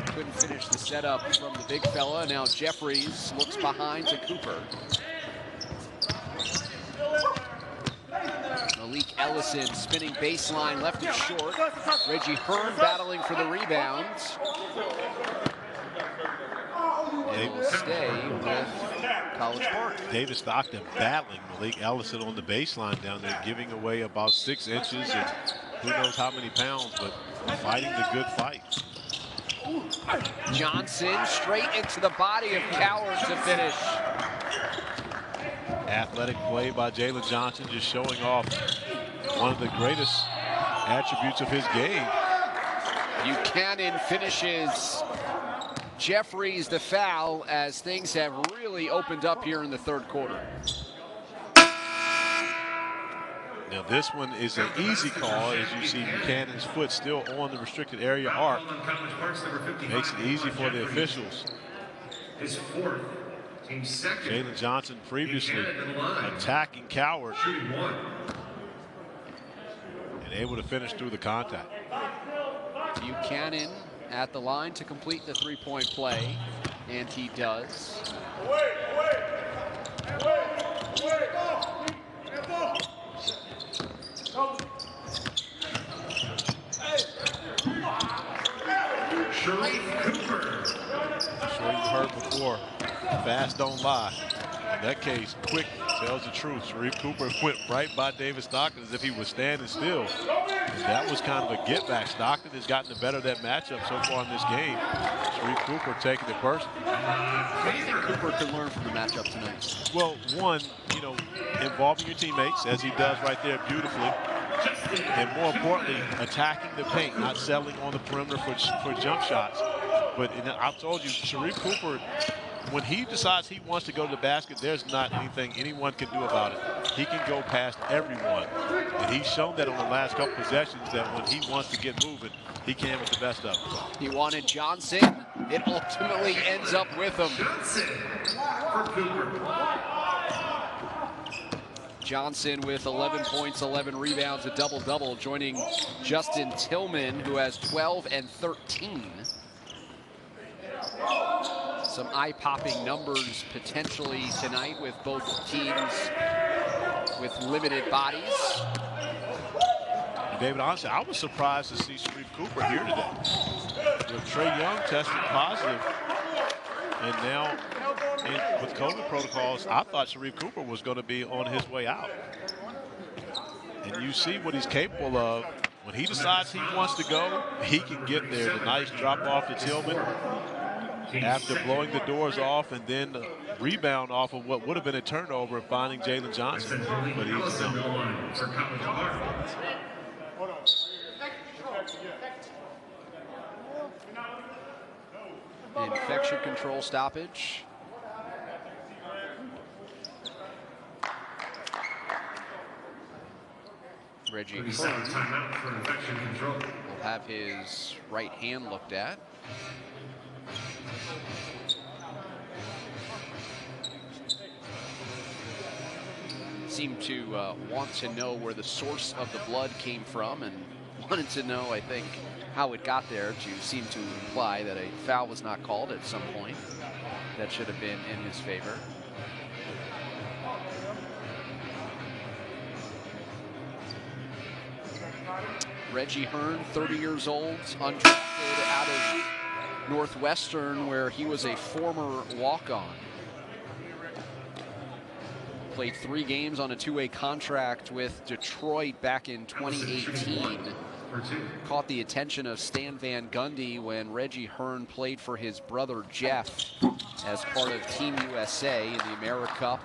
Couldn't finish the setup from the big fella. Now Jeffries looks behind to Cooper. Malik Ellison spinning baseline, left it short. Reggie Hearn battling for the rebound. And will stay with College Park. David Stockton battling Malik Ellison on the baseline down there, giving away about 6 inches and who knows how many pounds, but fighting the good fight. Johnson straight into the body of Coward to finish. Athletic play by Jalen Johnson, just showing off one of the greatest attributes of his game. Buchanan finishes Jeffries the foul as things have really opened up here in the third quarter. Now this one is an easy call as you see Buchanan's foot still on the restricted area arc. Makes it easy for the officials. His fourth, team second. Jalen Johnson previously attacking Coward and able to finish through the contact. Buchanan at the line to complete the three-point play, and he does. Sharif Cooper. Sure you've heard before, fast don't lie. In that case, quick tells the truth. Sharif Cooper went right by David Stockton as if he was standing still. And that was kind of a get back. Stockton has gotten the better of that matchup so far in this game. Sharif Cooper taking it personally. What do you think Cooper could learn from the matchup tonight? Well, one, you know, involving your teammates as he does right there beautifully. And more importantly, attacking the paint, not settling on the perimeter for jump shots. But I've told you, Sharif Cooper, when he decides he wants to go to the basket, there's not anything anyone can do about it. He can go past everyone. And he's shown that on the last couple possessions that when he wants to get moving, he can with the best of them. He wanted Johnson. It ultimately ends up with him. Johnson with 11 points, 11 rebounds, a double-double, joining Justin Tillman, who has 12 and 13. Some eye-popping numbers potentially tonight with both teams with limited bodies. David, honestly, I was surprised to see Sharif Cooper here today. With Trae Young tested positive, and now with COVID protocols, I thought Sharif Cooper was going to be on his way out. And you see what he's capable of. When he decides he wants to go, he can get there. The nice drop off to Tillman after blowing the doors off, and then the rebound off of what would have been a turnover, finding Jalen Johnson. But he's done. Infection control stoppage. Reggie 30 seconds Hearn timeout for infection control. will have his right hand looked at. Seemed to want to know where the source of the blood came from, and wanted to know, I think, how it got there, to seem to imply that a foul was not called at some point. That should have been in his favor. Reggie Hearn, 30 years old, undrafted out of Northwestern, where he was a former walk-on. Played 3 games on a 2-way contract with Detroit back in 2018. Caught the attention of Stan Van Gundy when Reggie Hearn played for his brother Jeff as part of Team USA in the AmeriCup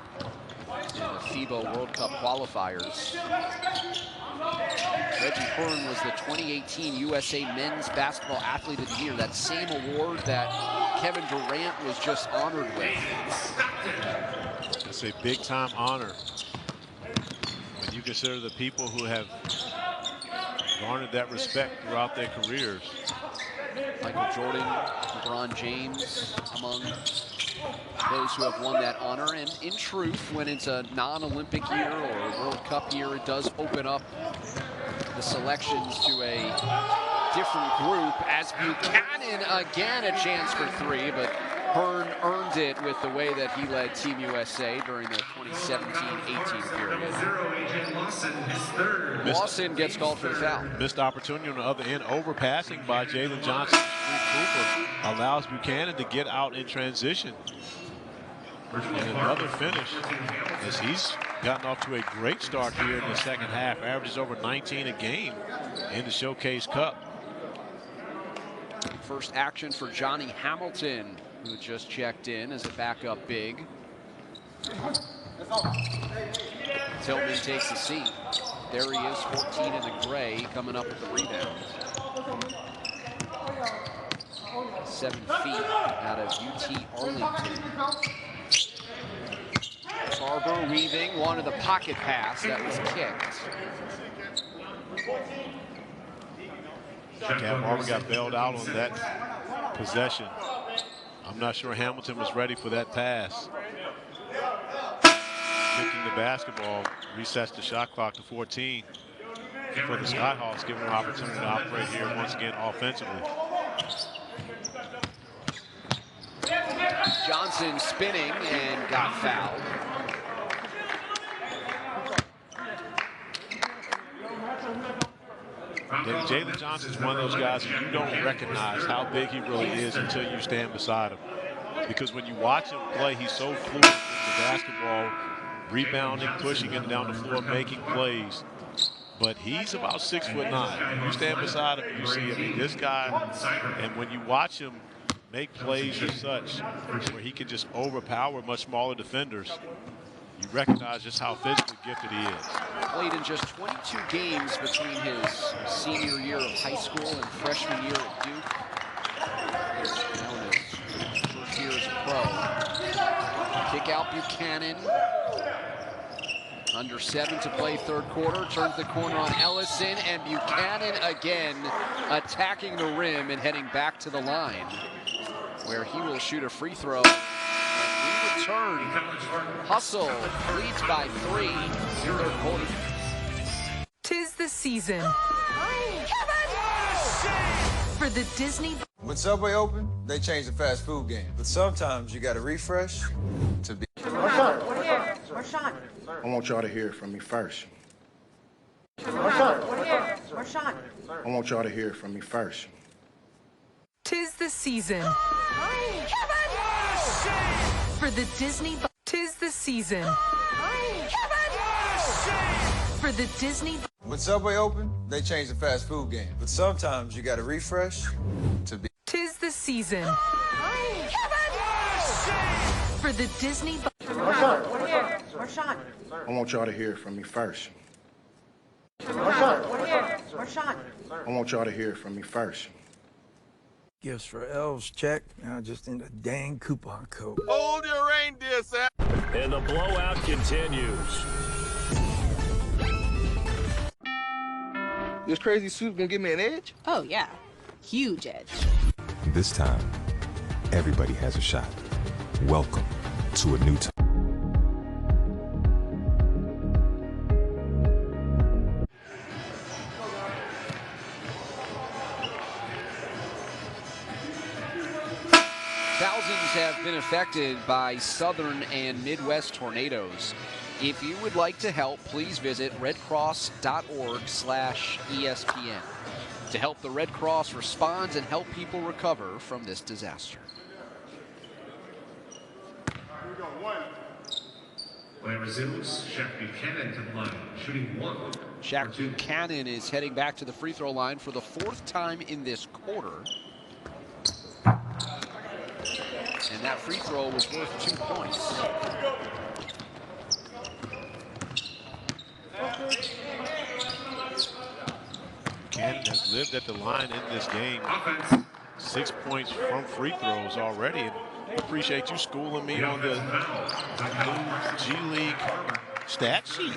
and the FIBA World Cup qualifiers. Reggie Hearn was the 2018 USA Men's Basketball Athlete of the Year, that same award that Kevin Durant was just honored with. It's a big-time honor when you consider the people who have garnered that respect throughout their careers. Michael Jordan, LeBron James, among those who have won that honor. And in truth, when it's a non-Olympic year or a World Cup year, it does open up the selections to a different group, as Buchanan again a chance for 3, but Hearn earned it with the way that he led Team USA during the 2017-18 period. Lawson gets called for the foul. Missed opportunity on the other end, overpassing by Jalen Johnson. Cooper allows Buchanan to get out in transition. And another finish, as he's gotten off to a great start here in the second half. Averages over 19 a game in the Showcase Cup. First action for Johnny Hamilton, who just checked in as a backup big. Tillman takes a seat. There he is, 14 in the gray, coming up with the rebound. 7 feet out of UT Arlington. Barber weaving, wanted the pocket pass, that was kicked. Cam Barber got bailed out on that possession. I'm not sure Hamilton was ready for that pass. Kicking the basketball, resets the shot clock to 14 for the Skyhawks, giving them an opportunity to operate here once again offensively. Johnson spinning and got fouled. Jalen Johnson's one of those guys that you don't recognize how big he really is until you stand beside him. Because when you watch him play, he's so fluid with the basketball, rebounding, pushing him down the floor, making plays. But he's about 6'9". When you stand beside him, you see, I mean, this guy, and when you watch him make plays as such, where he can just overpower much smaller defenders, you recognize just how physically gifted he is. Played in just 22 games between his senior year of high school and freshman year at Duke. Now in his first year as a pro. Kick out Buchanan. Under 7 to play third quarter. Turns the corner on Ellison, and Buchanan again attacking the rim and heading back to the line, where he will shoot a free throw. Return. Hustle leads by 3. Third quarter. Tis the season for the Disney. When Subway opened, they changed the fast food game. But sometimes you got to refresh to be. Marshawn. I want y'all to hear from me first. Marshawn. I want y'all to hear from me first. Tis the season for the Disney. Tis the season for the Disney. When Subway opened, they changed the fast food game. But sometimes you got to refresh to be. Tis the season for the Disney. Marshawn. I want y'all to hear from me first. Marshawn. I want y'all to hear from me first. Gifts for elves, check. Now just in the dang coupon code. Hold your reindeer, Sam. And the blowout continues. This crazy suit gonna give me an edge? Oh, yeah. Huge edge. This time, everybody has a shot. Welcome to a new time. Thousands have been affected by southern and Midwest tornadoes. If you would like to help, please visit redcross.org/ESPN to help the Red Cross respond and help people recover from this disaster. Play resumes. Shaq Buchanan to the line, shooting 1. Shaq Buchanan is heading back to the free throw line for the 4th time in this quarter. And that free throw was worth 2 points. Buchanan has lived at the line in this game. 6 points from free throws already. And I appreciate you schooling me on the G League stat sheet.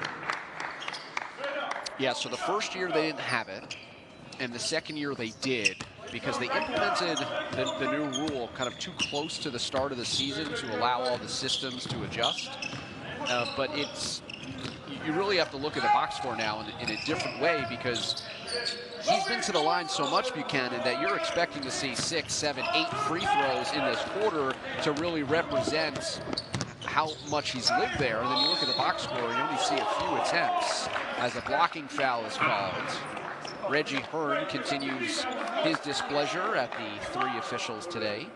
Yeah, so the first year they didn't have it, and the second year they did, because they implemented the new rule kind of too close to the start of the season to allow all the systems to adjust. But you really have to look at the box score now in a different way, because he's been to the line so much, Buchanan, that you're expecting to see 6, 7, 8 free throws in this quarter to really represent how much he's lived there. And then you look at the box score, you only see a few attempts as a blocking foul is called. Reggie Hearn continues his displeasure at the 3 officials today.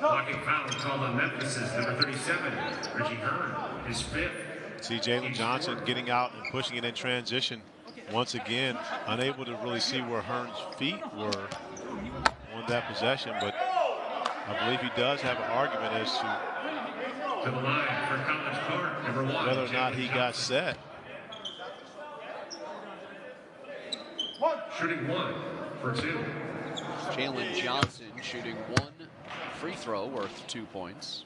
Blocking foul called on Memphis is number 37, Reggie Hearn, his 5th. See Jalen Johnson getting out and pushing it in transition. Once again, unable to really see where Hearn's feet were on that possession, but I believe he does have an argument as to the line for College Park, number 1, whether or not he got set. Shooting 1 for 2. Jalen Johnson shooting 1 free throw worth 2 points.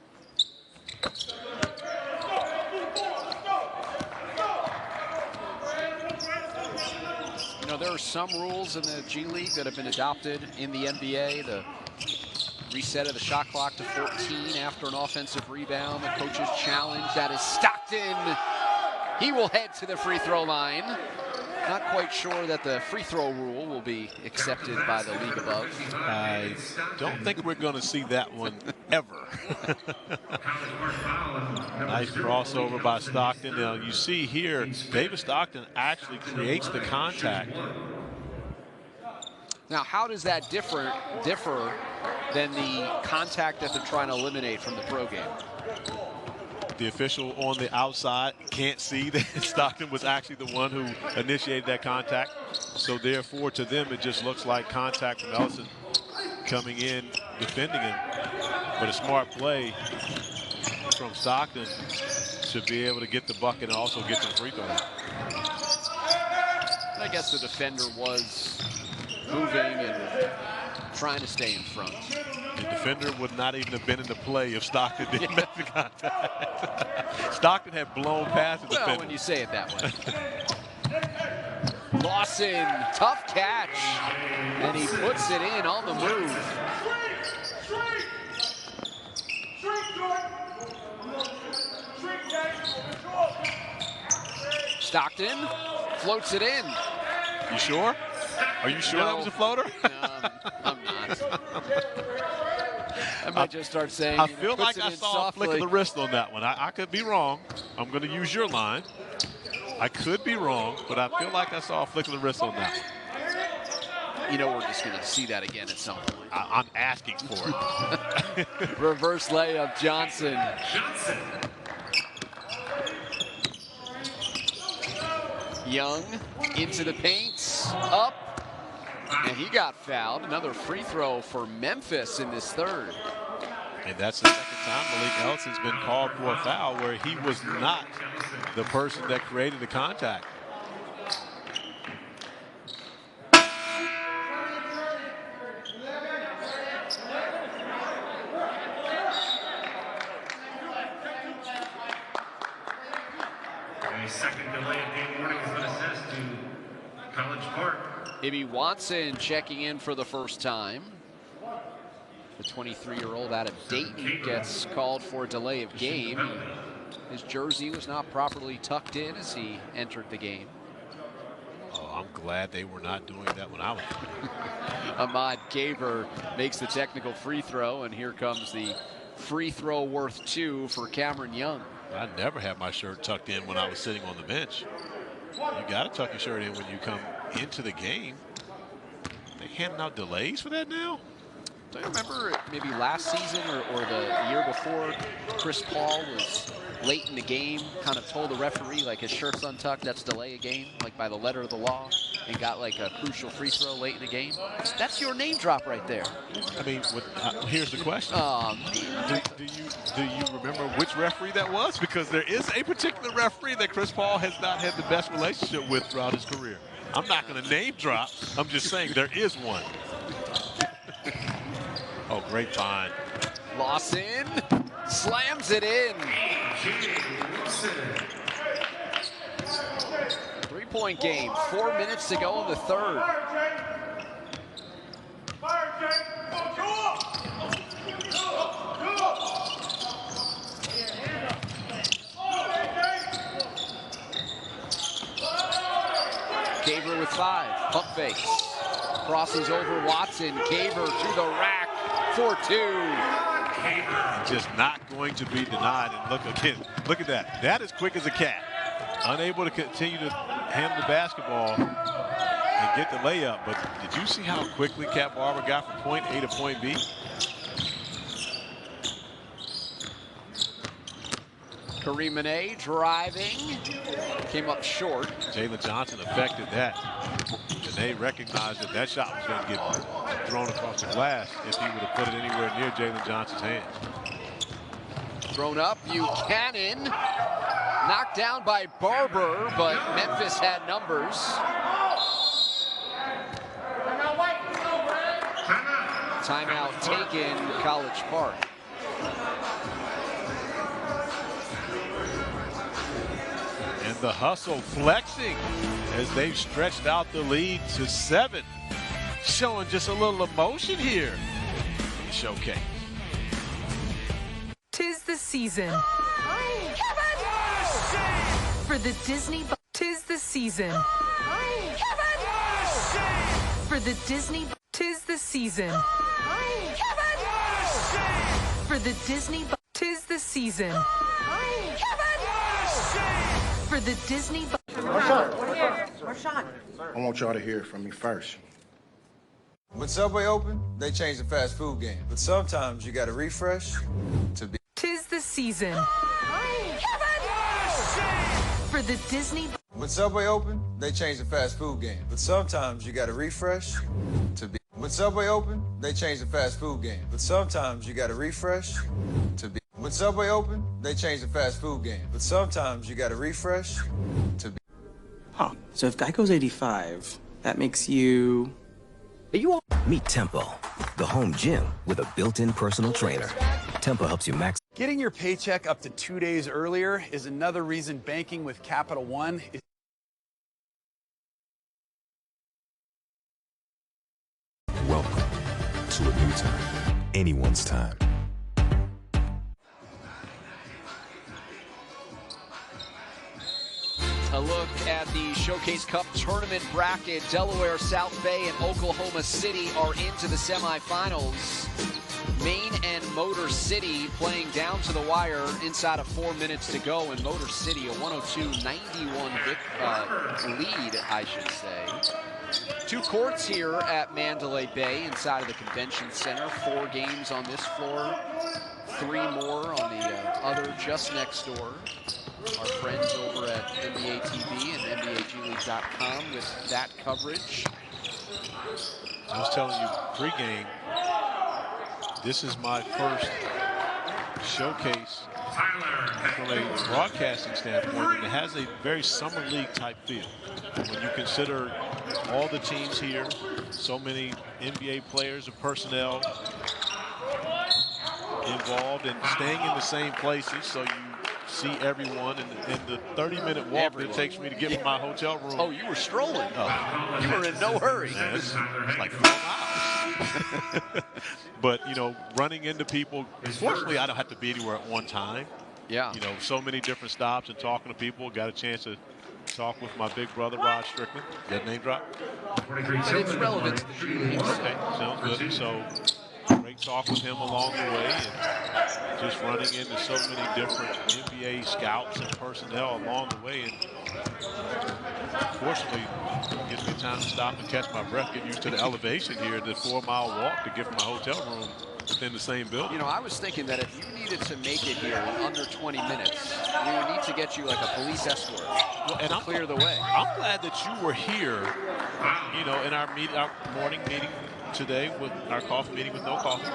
You know, there are some rules in the G League that have been adopted in the NBA. The reset of the shot clock to 14 after an offensive rebound. The coach's challenge, that is Stockton. He will head to the free throw line. Not quite sure that the free throw rule will be accepted by the league above. I don't think we're going to see that one ever. Nice crossover by Stockton. Now you see here, David Stockton actually creates the contact. Now, how does that differ than the contact that they're trying to eliminate from the pro game? The official on the outside can't see that Stockton was actually the one who initiated that contact. So therefore, to them, it just looks like contact from Ellison coming in, defending him. But a smart play from Stockton to be able to get the bucket and also get the free throw. I guess the defender was moving and trying to stay in front. The defender would not even have been in the play if Stockton didn't make the contact. Stockton had blown past the defender. Well, when you say it that way. Lawson, tough catch, and he puts it in on the move. Stockton floats it in. You sure? Are you sure that was a floater? No, I'm not. I might just start saying, I feel like I saw softly. a flick of the wrist on that one. I could be wrong. I'm going to use your line. I could be wrong, but I feel like I saw a flick of the wrist on that one. You know, we're just going to see that again at some point. I'm asking for it. Reverse layup, Johnson. Young into the paint, up, and he got fouled. Another free throw for Memphis in this third. And that's the second time Malik Ellison's been called for a foul where he was not the person that created the contact. A second delay of game warning has been assessed to College Park. Ibby Watson checking in for the first time. The 23-year-old out of Dayton gets called for a delay of game. His jersey was not properly tucked in as he entered the game. Oh, I'm glad they were not doing that when I was. Ahmad Gaber makes the technical free throw, and here comes the free throw worth 2 for Cameron Young. I never had my shirt tucked in when I was sitting on the bench. You got to tuck your shirt in when you come into the game. They handing out delays for that now? Do you remember maybe last season or the year before, Chris Paul was late in the game, kind of told the referee like his shirt's untucked, that's delay a game, like by the letter of the law, and got like a crucial free throw late in the game? That's your name drop right there. I mean, here's the question. Do you remember which referee that was? Because there is a particular referee that Chris Paul has not had the best relationship with throughout his career. I'm not going to name drop. I'm just saying there is one. Oh, great find. Lawson slams it in. 3-point game, 4 minutes to go in the third. Gaber with 5, pump fakes. Crosses over Watson, Gaber to the rack for 2. Just not going to be denied. And look at that. That is quick as a cat. Unable to continue to handle the basketball and get the layup. But did you see how quickly Cat Barber got from point A to point B? Kareem Mane driving, came up short. Jalen Johnson affected that. Mane recognized that that shot was going to get thrown across the glass if he would have put it anywhere near Jalen Johnson's hands. Thrown up, Buchanan, knocked down by Barber, but Memphis had numbers. Timeout taken, College Park. And the hustle flexing as they've stretched out the lead to 7. Showing just a little emotion here in the showcase. Tis the season. For the Disney, tis the season. For the Disney, tis the season. For the Disney, tis the season. For the Disney, I want y'all to hear it from me first. When Subway opened, they changed the fast food game. But sometimes you got to refresh to be. tis the season. For the Disney, When Subway opened, they changed the fast food game. But sometimes you got to refresh to be. When Subway opened, they changed the fast food game. But sometimes you got to refresh to be. When Subway opened, they changed the fast food game. But sometimes you got to refresh to be. Huh. So if Geico's 85, that makes you... Meet Tempo, the home gym with a built-in personal trainer. Tempo helps you max. Getting your paycheck up to 2 days earlier is another reason banking with Capital One is... Welcome to a new time. Anyone's time. A look at the Showcase Cup tournament bracket. Delaware, South Bay, and Oklahoma City are into the semifinals. Maine and Motor City playing down to the wire inside of 4 minutes to go. And Motor City, a 102-91 lead, I should say. 2 courts here at Mandalay Bay inside of the Convention Center. 4 games on this floor. 3 more on the other just next door. Our friends over at NBA TV and NBAGleague.com with that coverage. I was telling you pregame, this is my first showcase from a broadcasting standpoint, and it has a very summer league type feel. When you consider all the teams here, so many NBA players and personnel involved and staying in the same places, so you see everyone in the 30-minute walk that it takes me to get from my hotel room. Oh, you were strolling. Oh. You were in no hurry. Man, it's like 4 miles. But, you know, running into people, fortunately, I don't have to be anywhere at one time. Yeah. You know, so many different stops and talking to people. Got a chance to talk with my big brother, Rod Strickland. That name drop? It's relevant to the G League. Okay, sounds good. So, great talk with him along the way, and just running into so many different NBA scouts and personnel along the way. And fortunately, it gives me time to stop and catch my breath, get used to the elevation here, the 4-mile walk to get from my hotel room within the same building. You know, I was thinking that if you needed to make it here in under 20 minutes, we would need to get you like a police escort to clear the way. I'm glad that you were here, you know, in our morning meeting today with our coffee meeting with no coffee.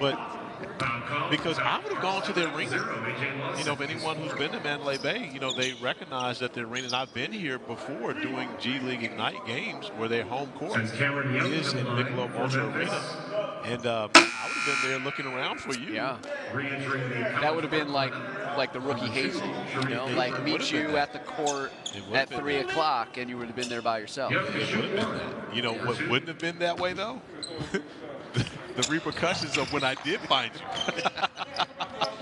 But because I would have gone to the arena. You know, if anyone who's been to Mandalay Bay, you know, they recognize that the arena, and I've been here before doing G League Ignite games where their home court is in Michelob Ultra Arena. And I would have been there looking around for you. Yeah. That would have been like the rookie hazing, you know, like meet you at the court at 3 o'clock and you would have been there by yourself. It would have been that. You know what wouldn't have been that way, though? The repercussions of when I did find you.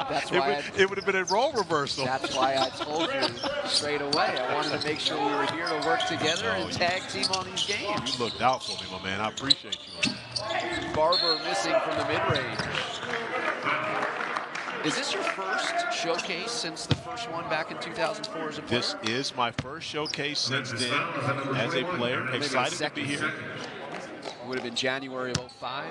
That's why it would have been a role reversal. That's why I told you straight away. I wanted to make sure we were here to work together and tag team on these games. You looked out for me, my man. I appreciate you. Barber missing from the mid-range. Is this your first showcase since the first one back in 2004 as a player? This is my first showcase since then as a player. Excited to be here. Would have been January of 05.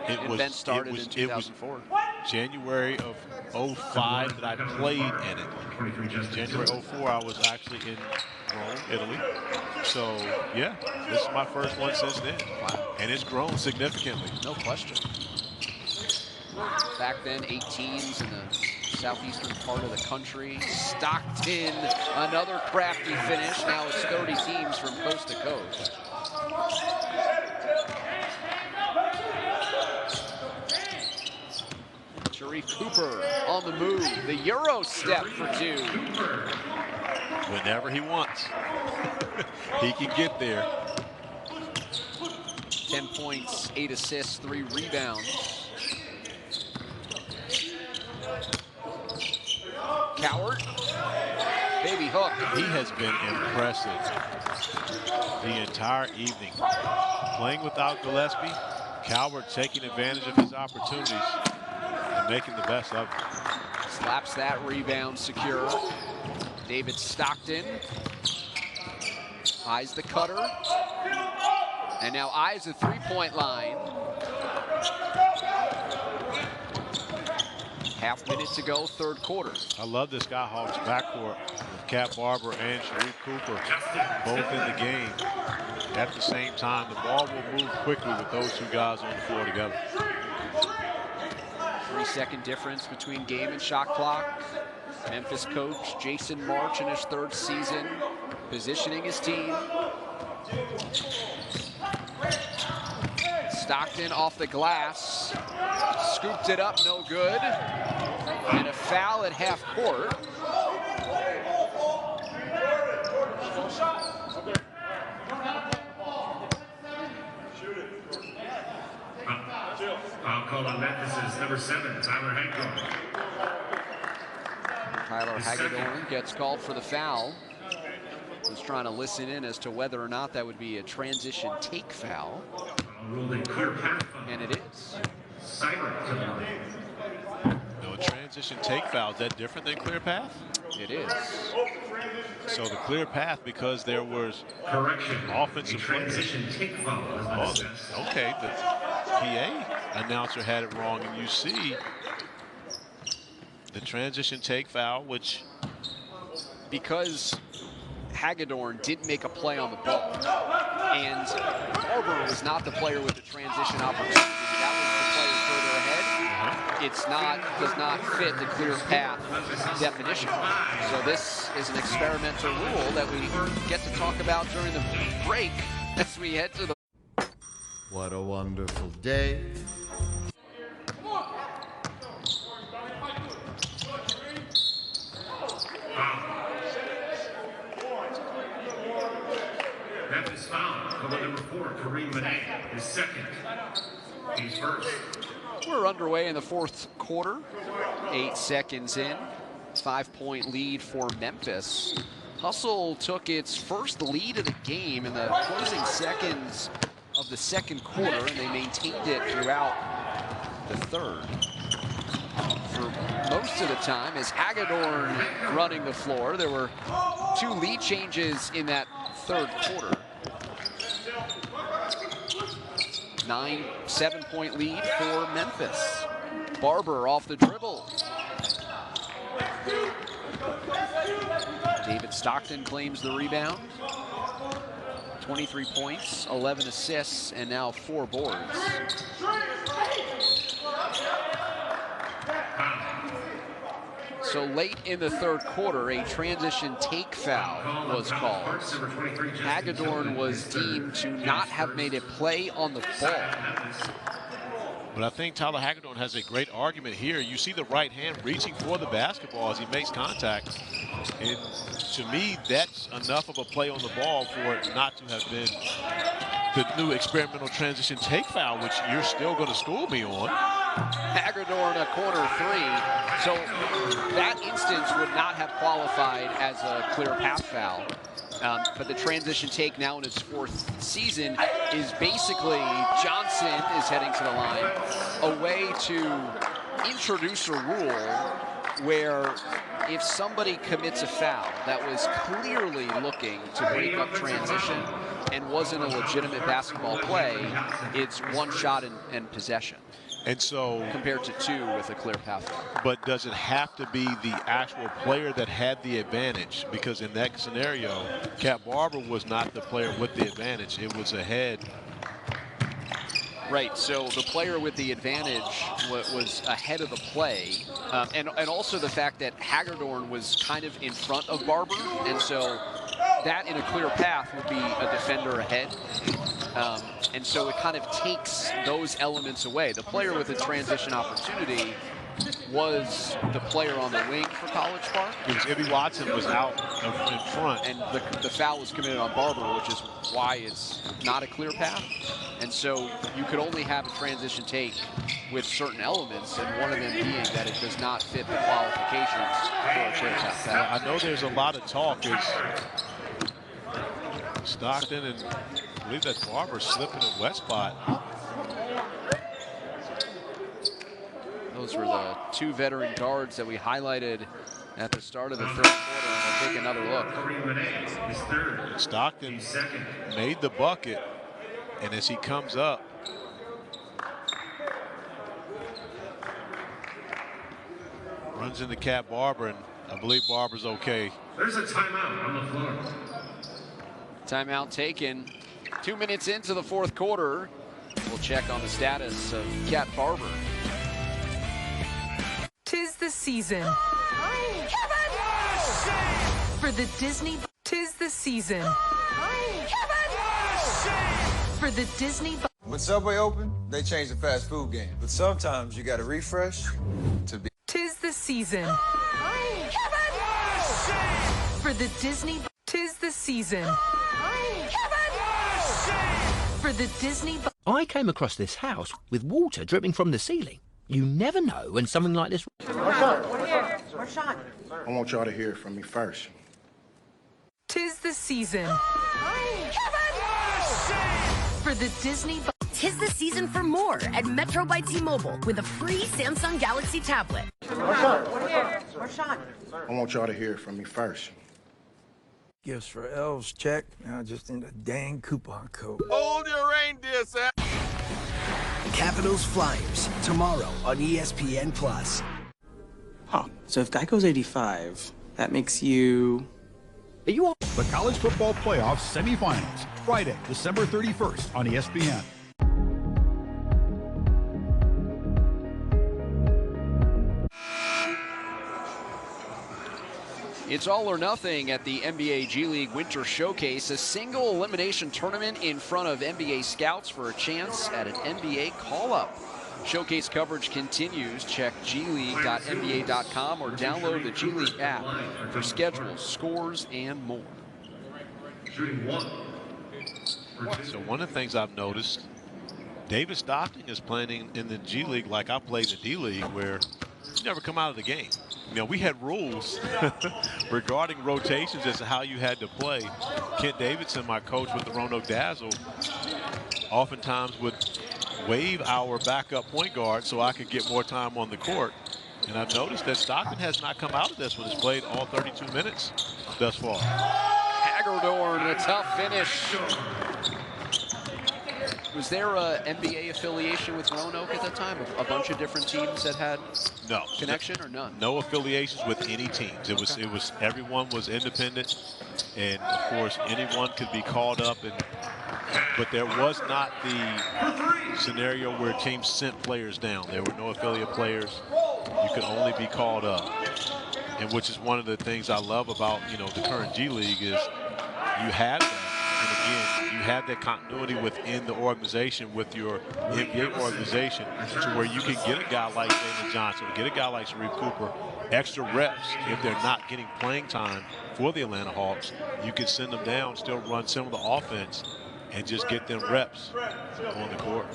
Event started in 2004. It was January of 05 that I played in it. January 04, I was actually in Rome, Italy. So, yeah, this is my first one since then. Wow. And it's grown significantly. No question. Back then, 8 teams in the southeastern part of the country. Stockton, another crafty finish. Now it's 30 teams from coast to coast. Sharif Cooper on the move. The Euro step for 2. Whenever he wants. He can get there. 10 points, 8 assists, 3 rebounds. Coward. Baby hook. He has been impressive the entire evening. Playing without Gillespie, Coward taking advantage of his opportunities and making the best of it. Slaps that rebound secure. David Stockton eyes the cutter. And now eyes the three-point line. Half minute to go, third quarter. I love this Skyhawks backcourt with Cat Barber and Sharif Cooper both in the game at the same time. The ball will move quickly with those two guys on the floor together. 3-second difference between game and shot clock. Memphis coach Jason March in his 3rd season, positioning his team. Stockton off the glass, scooped it up, no good. And a foul at half court. I'll call on Memphis' number 7, Tyler Hagedorn. Tyler Hagedorn gets called for the foul. Was trying to listen in as to whether or not that would be a transition take foul. And it is. No, a transition take foul, is that different than clear path? It is. So the clear path, because there was offensive transition take foul. Okay, the PA announcer had it wrong, and you see the transition take foul, which because Hagedorn didn't make a play on the ball, and Barber was not the player with the transition opportunity. That was the player further ahead. It's not, does not fit the clear path definition. So this is an experimental rule that we get to talk about during the break as we head to the. What a wonderful day. Kareem Manet is second. He's first. We're underway in the fourth quarter. 8 seconds in. 5-point lead for Memphis. Hustle took its first lead of the game in the closing seconds of the second quarter, and they maintained it throughout the third. For most of the time, as Hagedorn running the floor, there were 2 lead changes in that third quarter. 7-point lead for Memphis. Barber off the dribble. David Stockton claims the rebound. 23 points, 11 assists, and now 4 boards. So late in the third quarter, a transition take foul was called. Hagedorn was deemed to not have made a play on the ball. But I think Tyler Hagedorn has a great argument here. You see the right hand reaching for the basketball as he makes contact. And to me, that's enough of a play on the ball for it not to have been the new experimental transition take foul, which you're still going to school me on. Hagedorn a corner 3. So that instance would not have qualified as a clear path foul. But the transition take now in its 4th season is basically Johnson is heading to the line, a way to introduce a rule where if somebody commits a foul that was clearly looking to break up transition and wasn't a legitimate basketball play, it's 1 shot and possession. And so compared to 2 with a clear path. But does it have to be the actual player that had the advantage? Because in that scenario, Cat Barber was not the player with the advantage. It was ahead. Right, so the player with the advantage was ahead of the play. And also the fact that Hagedorn was kind of in front of Barber. And so that in a clear path would be a defender ahead. And so it kind of takes those elements away. The player with a transition opportunity was the player on the wing for College Park. Ibby Watson was out in front. And the foul was committed on Barber, which is why it's not a clear path. And so you could only have a transition take with certain elements, and one of them being that it does not fit the qualifications for a clear path foul. I know there's a lot of talk. Stockton and I believe that's Barber slipping a wet spot. Those were the 2 veteran guards that we highlighted at the start of the third quarter. And we'll take another look. Stockton made the bucket, and as he comes up, runs into Cat Barber, and I believe Barber's okay. There's a timeout on the floor. Timeout taken. 2 minutes into the fourth quarter. We'll check on the status of Cat Barber. 'Tis the season. For the Disney. 'Tis the season. For the Disney. When Subway opened, they changed the fast food game. But sometimes you gotta refresh to be. 'Tis the season. For the Disney. 'Tis the season. For the Disney. I came across this house with water dripping from the ceiling. You never know when something like this. Where's Sean? I want y'all to hear from me first. 'Tis the season. For the Disney. 'Tis the season for more at Metro by T-Mobile with a free Samsung Galaxy tablet. Where's Sean? I want y'all to hear from me first. Gifts for elves, check. Now just in the dang coupon code. Hold your reindeer, Sam. Capitals Flyers tomorrow on ESPN+. Huh. So if Geico's 85, that makes you... Are you all... The College Football Playoff Semifinals, Friday, December 31st on ESPN. It's all or nothing at the NBA G League Winter Showcase, a single elimination tournament in front of NBA scouts for a chance at an NBA call-up. Showcase coverage continues. Check gleague.nba.com or download the G League app for schedules, scores, and more. Shooting 1. So one of the things I've noticed, David Stockton is playing in the G League like I played in the D League, where you never come out of the game. You know, we had rules regarding rotations as to how you had to play. Kent Davidson, my coach with the Roanoke Dazzle, oftentimes would waive our backup point guard so I could get more time on the court. And I've noticed that Stockton has not come out of this when he's played all 32 minutes thus far. Hagedorn, a tough finish. Was there a NBA affiliation with Roanoke at that time? A bunch of different teams that had connection or none? No affiliations with any teams. It was everyone was independent, and of course anyone could be called up, but there was not the scenario where teams sent players down. There were no affiliate players. You could only be called up, and which is one of the things I love about the current G League is you have that. And again, you have that continuity within the organization with your NBA organization to where you can get a guy like Jalen Johnson, or get a guy like Sharif Cooper, extra reps if they're not getting playing time for the Atlanta Hawks. You can send them down, still run similar offense, and just get them reps on the court.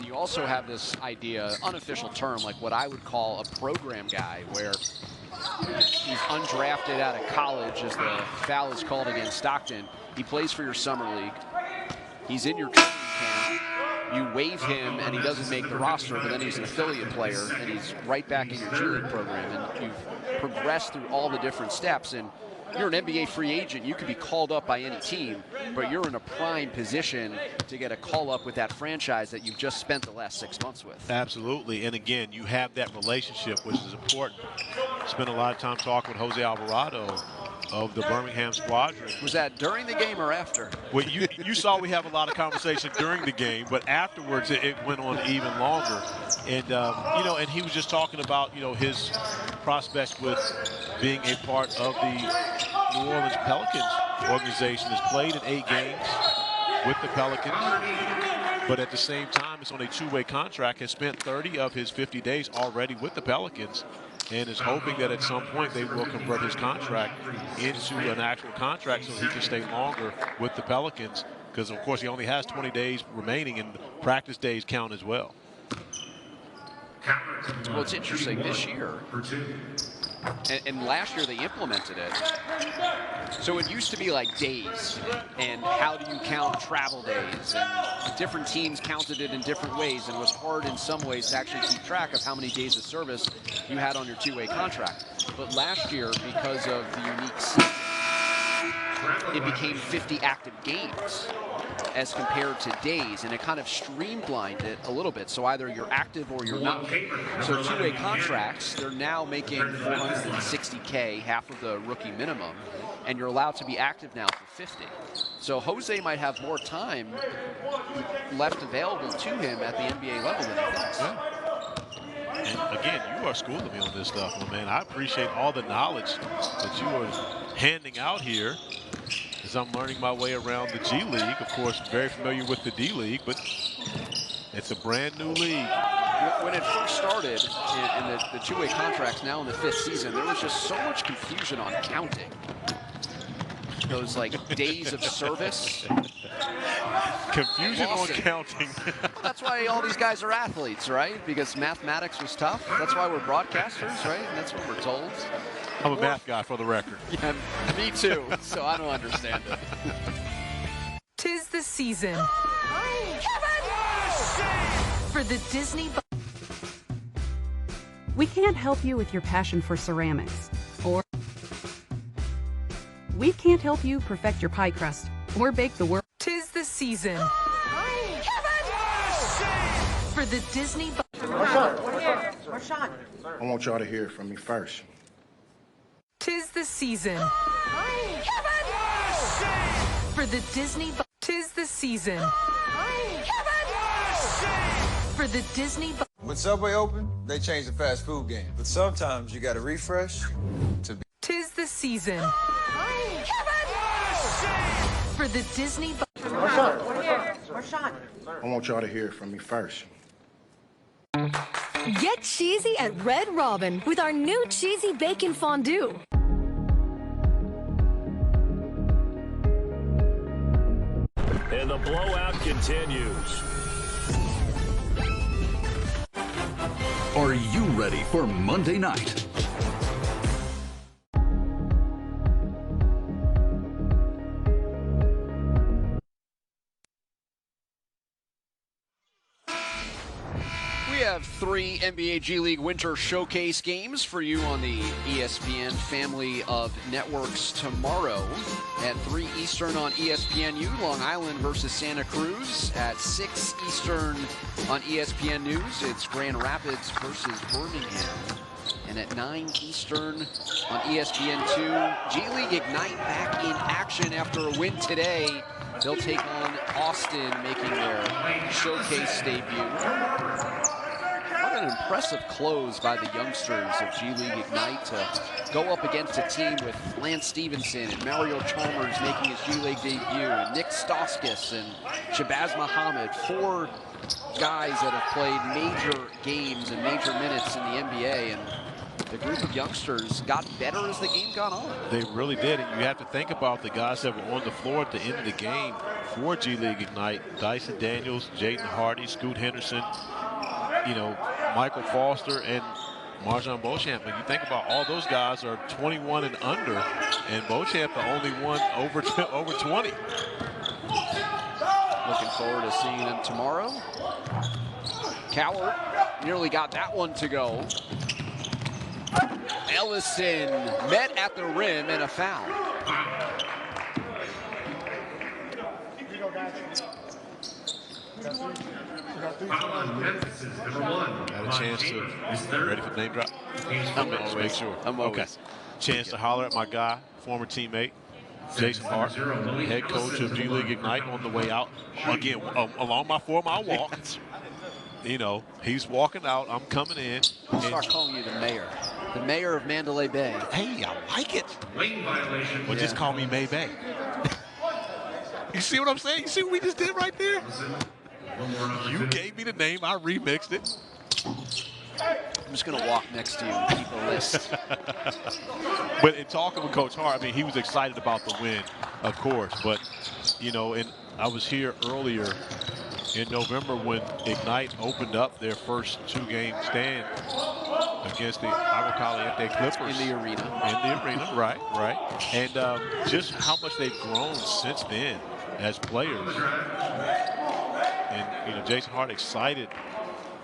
You also have this idea, unofficial term, like what I would call a program guy, where he's undrafted out of college as the foul is called against Stockton. He plays for your summer league. He's in your training camp. You waive him and he doesn't make the roster, but then he's an affiliate player and he's right back in your G League program. And you've progressed through all the different steps. And you're an NBA free agent. You could be called up by any team, but you're in a prime position to get a call up with that franchise that you've just spent the last 6 months with. Absolutely. And again, you have that relationship, which is important. Spent a lot of time talking with Jose Alvarado of the Birmingham Squadron. Was that during the game or after? Well, you saw we have a lot of conversation during the game, but afterwards it went on even longer. And and he was just talking about his prospects with being a part of the New Orleans Pelicans organization. Has played in 8 games with the Pelicans, but at the same time, it's on a 2-way contract. Has spent 30 of his 50 days already with the Pelicans, and is hoping that at some point they will convert his contract into an actual contract so he can stay longer with the Pelicans, because of course he only has 20 days remaining and practice days count as well. Well, it's interesting this year, and last year they implemented it. So it used to be like days, and how do you count travel days? And different teams counted it in different ways, and it was hard in some ways to actually keep track of how many days of service you had on your 2-way contract. But last year, because of the unique season, it became 50 active games as compared to days, and it kind of streamlined it a little bit. So either you're active or you're not. So 2-way contracts, they're now making $460K, half of the rookie minimum, and you're allowed to be active now for 50. So Jose might have more time left available to him at the NBA level than he thinks. Yeah. And again, you are schooling me on this stuff, my man. I appreciate all the knowledge that you are handing out here as I'm learning my way around the G League. Of course, very familiar with the D League, but it's a brand new league. When it first started in the 2-way contracts, now in the 5th season, there was just so much confusion on counting. Those like days of service. Confusion on counting. That's why all these guys are athletes, right? Because mathematics was tough. That's why we're broadcasters, right? And that's what we're told. I'm a math guy, for the record. Yeah, me too. So I don't understand it. 'Tis the season for the Disney. We can't help you with your passion for ceramics, or we can't help you perfect your pie crust or bake the world. 'Tis the season for the Disney. Marshawn. I want y'all to hear it from me first. 'Tis the season for the Disney. 'Tis the season for the Disney. When Subway opened, they changed the fast food game. But sometimes you got to refresh to be. 'Tis the season for the Disney. Marshawn. I want y'all to hear it from me first. Get cheesy at Red Robin with our new cheesy bacon fondue. continues. Are you ready for Monday night? We have 3 NBA G League Winter Showcase games for you on the ESPN family of networks tomorrow. At 3 Eastern on ESPNU, Long Island versus Santa Cruz. At 6 Eastern on ESPN News, it's Grand Rapids versus Birmingham. And at 9 Eastern on ESPN2, G League Ignite back in action after a win today. They'll take on Austin, making their showcase debut. What an impressive close by the youngsters of G League Ignite to go up against a team with Lance Stevenson and Mario Chalmers making his G League debut, and Nick Stoskis and Shabazz Muhammad, 4 guys that have played major games and major minutes in the NBA. And the group of youngsters got better as the game got on. They really did, and you have to think about the guys that were on the floor at the end of the game for G League Ignite. Dyson Daniels, Jaden Hardy, Scoot Henderson, you know, Michael Foster, and Marjon Beauchamp. And you think about all those guys are 21 and under, and Beauchamp the only one over 20. Looking forward to seeing them tomorrow. Coward nearly got that one to go. Ellison met at the rim and a foul. Memphis is number 1. Got a chance to, ready for the name drop? I'm always, make sure. I'm always. Okay. Chance to holler at my guy, former teammate, Jason Hearn, head coach of G League Ignite, on the way out. Again, along my 4-mile walk. You know, he's walking out, I'm coming in. I'll start calling you the mayor. The mayor of Mandalay Bay. Hey, I like it. Lane violation. Well, just call me May Bay. You see what I'm saying? You see what we just did right there? You gave me the name, I remixed it. I'm just going to walk next to you and keep a list. But in talking with Coach Hart, I mean, he was excited about the win, of course. But, you know, and I was here earlier in November when Ignite opened up their first 2-game stand against the Agua Caliente Clippers. In the arena. In the arena, right. And just how much they've grown since then as players. And, you know, Jason Hart excited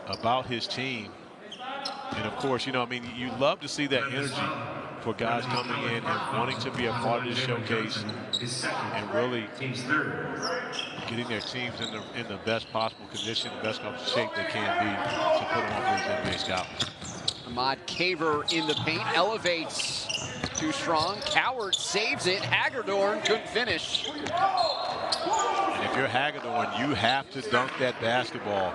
about his team. And, of course, you know, I mean, you love to see that energy for guys coming in and wanting to be a part of this showcase and really getting their teams in the best possible condition, the best possible shape they can be to put on for these NBA scouts. Ahmad Caver in the paint, elevates too strong. Coward saves it. Hagedorn couldn't finish. And if you're Hagedorn, you have to dunk that basketball.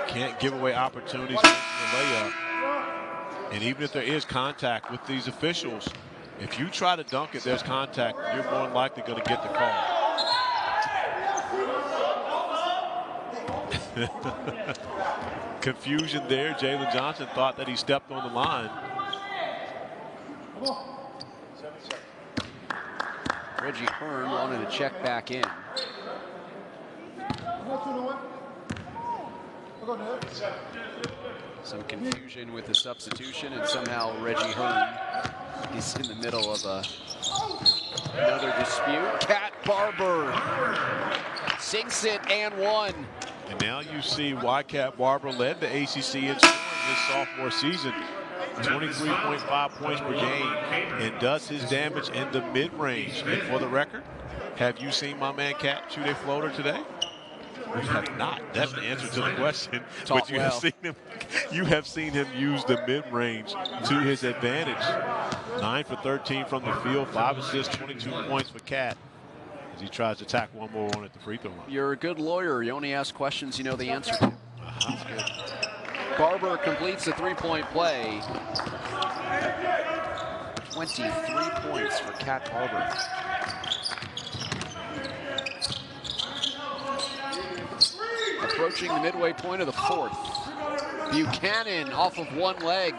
Can't give away opportunities for the layup. And even if there is contact with these officials, if you try to dunk it, there's contact, you're more than likely going to get the call. Confusion there. Jalen Johnson thought that he stepped on the line. Reggie Hearn wanted to check back in. Some confusion with the substitution, and somehow Reggie Hearn is in the middle of another dispute. Cat Barber sinks it and one. And now you see why Cat Barber led the ACC in scoring his sophomore season. 23.5 points per game, and does his damage in the mid-range. And for the record, have you seen my man Cat shoot a floater today? We have not. That's the answer to the question. But you have seen him use the mid-range to his advantage. 9 for 13 from the field, 5 assists, 22 points for Cat as he tries to tack one more on at the free throw line. You're a good lawyer. You only ask questions you know the answer to. That's good. Barber completes the three-point play. 23 points for Cat Barber. Approaching the midway point of the fourth. Buchanan off of one leg.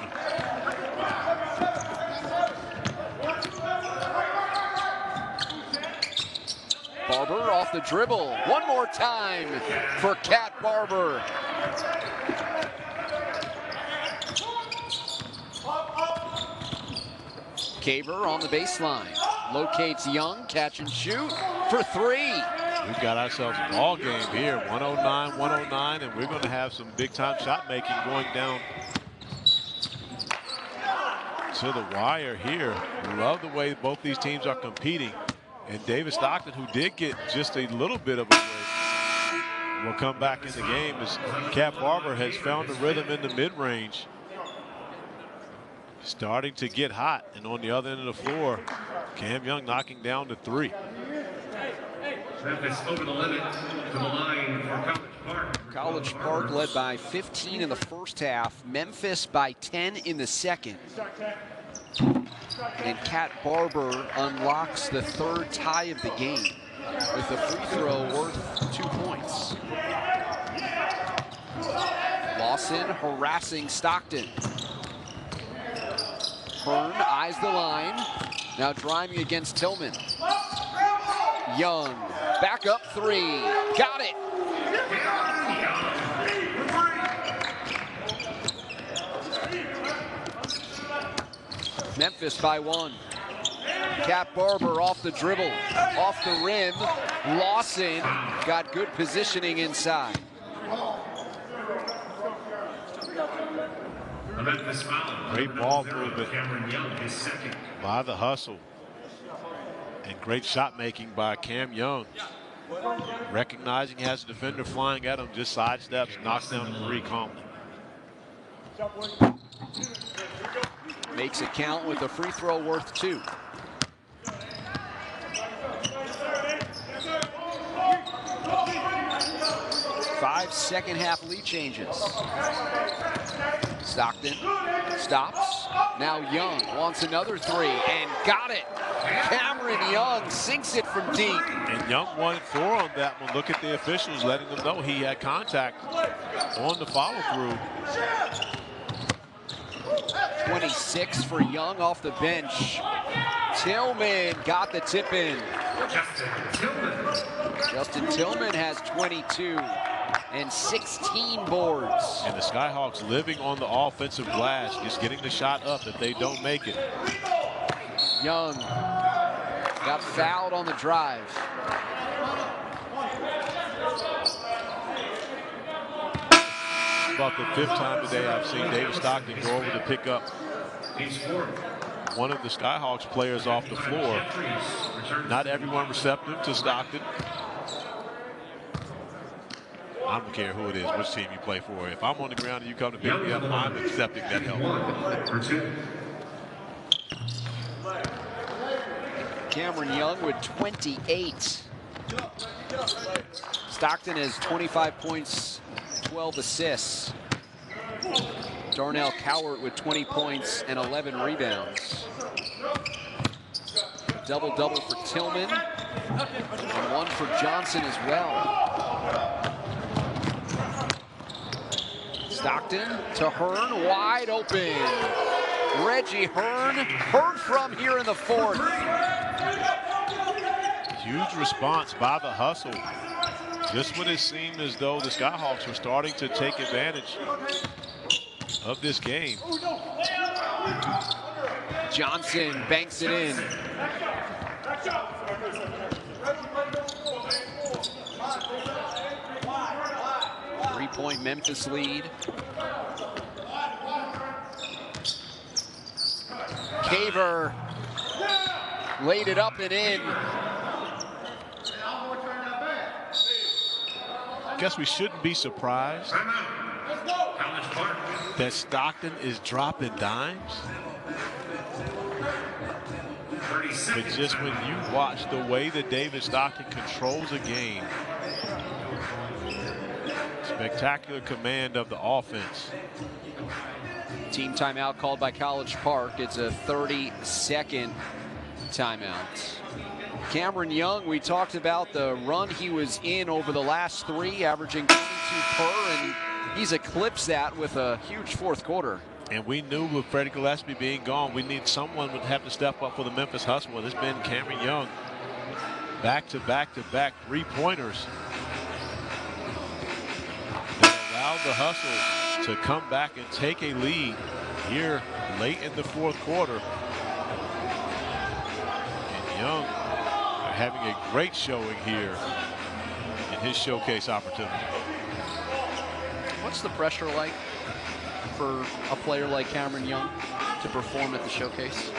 Barber off the dribble. One more time for Cat Barber. Caver on the baseline. Locates Young, catch and shoot for three. We've got ourselves a ball game here, 109, and we're going to have some big-time shot making going down to the wire here. Love the way both these teams are competing. And David Stockton, who did get just a little bit of a break, will come back in the game as Cat Barber has found a rhythm in the mid-range. Starting to get hot, and on the other end of the floor, Cam Young knocking down the three. Memphis over the limit to the line for College Park. College Park led by 15 in the first half. Memphis by 10 in the second. And Cat Barber unlocks the third tie of the game with a free throw worth 2 points. Lawson harassing Stockton. Hearn eyes the line. Now driving against Tillman. Young, back up three. Got it. Memphis by 1. Cat Barber off the dribble, off the rim. Lawson got good positioning inside. Great ball movement by the hustle. And great shot making by Cam Young. Recognizing he has a defender flying at him, just sidesteps, knocks down the three calmly. Makes it count with a free throw worth 2. Five second-half lead changes. Stockton stops. Now Young wants another three and got it. Cameron Young sinks it from deep. And Young wanted 4 on that one. Look at the officials letting them know he had contact on the follow-through. 26 for Young off the bench. Tillman got the tip in. Justin Tillman has 22 and 16 boards. And the Skyhawks living on the offensive glass, just getting the shot up if they don't make it. Young got fouled on the drive. About the 5th time today I've seen David Stockton go over to pick up one of the Skyhawks players off the floor. Not everyone receptive to Stockton. I don't care who it is, which team you play for. If I'm on the ground and you come to pick me up, I'm accepting that help. Cameron Young with 28. Stockton has 25 points, 12 assists. Darnell Cowart with 20 points and 11 rebounds. Double-double for Tillman and 1 for Johnson as well. Stockton to Hearn, wide open. Reggie Hearn, heard from here in the 4th. Huge response by the hustle. Just when it seemed as though the Skyhawks were starting to take advantage of this game. Johnson banks it in. Three-point Memphis lead. Caver laid it up and in. Guess we shouldn't be surprised that Stockton is dropping dimes. But just when you watch the way that David Stockton controls a game, spectacular command of the offense. Team timeout called by College Park. It's a 30-second timeout. Cameron Young, we talked about the run he was in over the last 3, averaging 22 per, and he's eclipsed that with a huge 4th quarter. And we knew with Freddie Gillespie being gone, we need someone would have to step up for the Memphis Hustle. It's been Cameron Young. back-to-back-to-back three-pointers that allowed the Hustle to come back and take a lead here late in the fourth quarter. And Young having a great showing here in his showcase opportunity. What's the pressure like for a player like Cameron Young to perform at the showcase?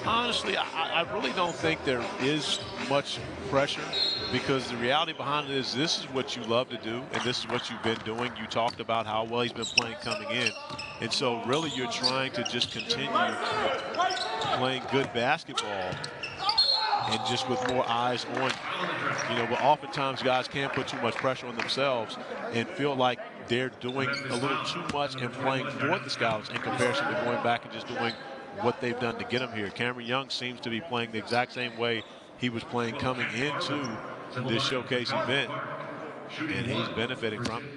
Honestly, I really don't think there is much pressure, because the reality behind it is this is what you love to do and this is what you've been doing. You talked about how well he's been playing coming in, and so really you're trying to just continue playing good basketball and just with more eyes on you. You know, but oftentimes guys can't put too much pressure on themselves and feel like they're doing a little too much and playing for the Scouts in comparison to going back and just doing what they've done to get him here. Cameron Young seems to be playing the exact same way he was playing coming into this showcase event, and he's benefiting from it.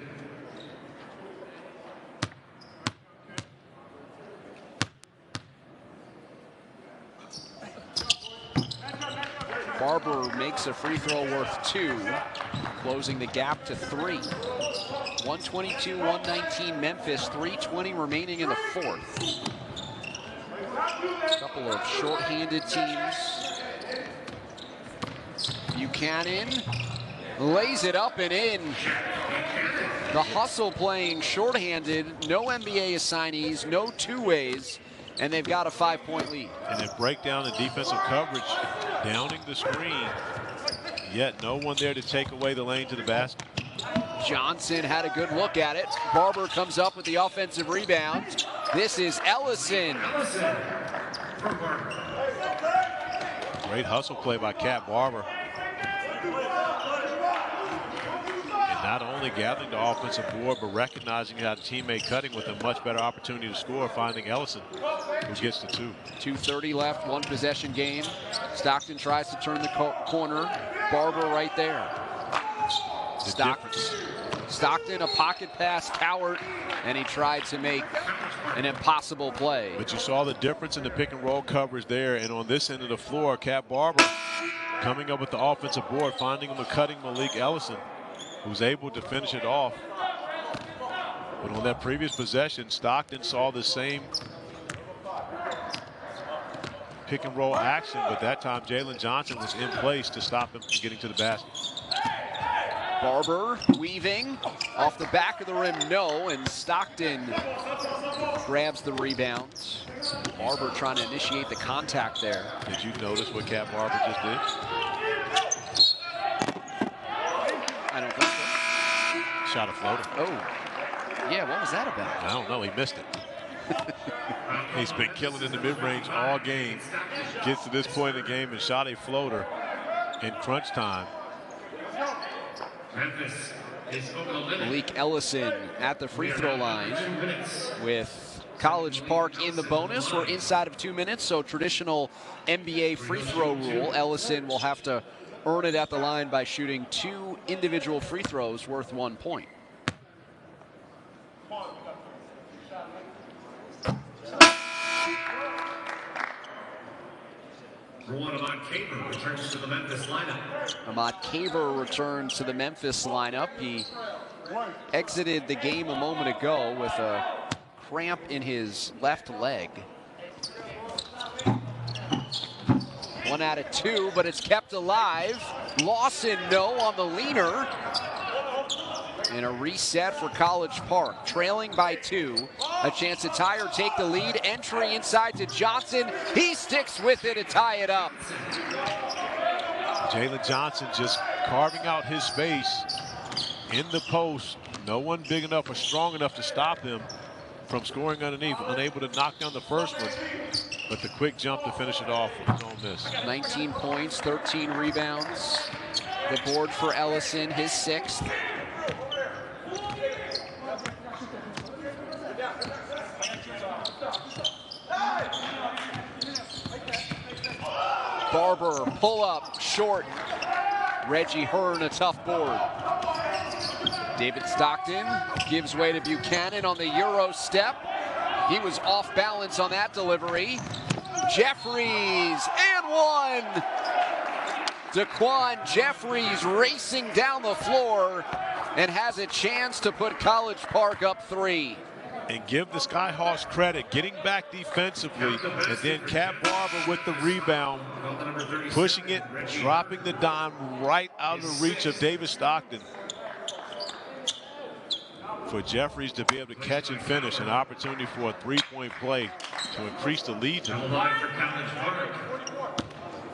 Barber makes a free throw worth 2, closing the gap to 3. 122-119 Memphis, 3:20 remaining in the fourth. A couple of short-handed teams. Buchanan lays it up and in. The Hustle playing short-handed, no NBA assignees, no two-ways, and they've got a 5-point lead. And they break down the defensive coverage, downing the screen, yet no one there to take away the lane to the basket. Johnson had a good look at it. Barber comes up with the offensive rebound. This is Ellison. Great hustle play by Cat Barber. And not only gathering the offensive board, but recognizing that a teammate cutting with a much better opportunity to score, finding Ellison, who gets the 2. 2:30 left, one possession game. Stockton tries to turn the corner. Barber right there. Stockton, a pocket pass, Cowart, and he tried to make an impossible play. But you saw the difference in the pick and roll coverage there, and on this end of the floor, Cat Barber coming up with the offensive board, finding him a cutting Malik Ellison, who's able to finish it off. But on that previous possession, Stockton saw the same pick and roll action, but that time Jalen Johnson was in place to stop him from getting to the basket. Barber weaving off the back of the rim, no, and Stockton grabs the rebound. Barber trying to initiate the contact there. Did you notice what Cat Barber just did? I don't think so. Shot a floater. Oh, yeah, what was that about? I don't know, he missed it. He's been killing in the mid-range all game. Gets to this point in the game and shot a floater in crunch time. Malik Ellison at the free throw line with College Park in the bonus. We're inside of 2 minutes, so traditional NBA free throw rule. Ellison will have to earn it at the line by shooting 2 individual free throws worth 1 point. Ahmad Caver returns to the Memphis lineup. Ahmad Caver returns to the Memphis lineup. He exited the game a moment ago with a cramp in his left leg. 1 out of 2, but it's kept alive. Lawson, no, on the leaner. And a reset for College Park, trailing by 2. A chance to tie or take the lead. Entry inside to Johnson. He sticks with it to tie it up. Jalen Johnson just carving out his space in the post. No one big enough or strong enough to stop him from scoring underneath. Unable to knock down the first one, but the quick jump to finish it off with his own miss. 19 points, 13 rebounds. The board for Ellison, his 6th. Barber, pull up, short. Reggie Hearn, a tough board. David Stockton gives way to Buchanan on the Euro step. He was off balance on that delivery. Jeffries, and 1. Daquan Jeffries racing down the floor and has a chance to put College Park up 3. And give the Skyhawks credit, getting back defensively, and then Cat Barber with the rebound, pushing it, dropping the dime right out of the reach of David Stockton. For Jeffries to be able to catch and finish, an opportunity for a three-point play to increase the lead. On the line for College Park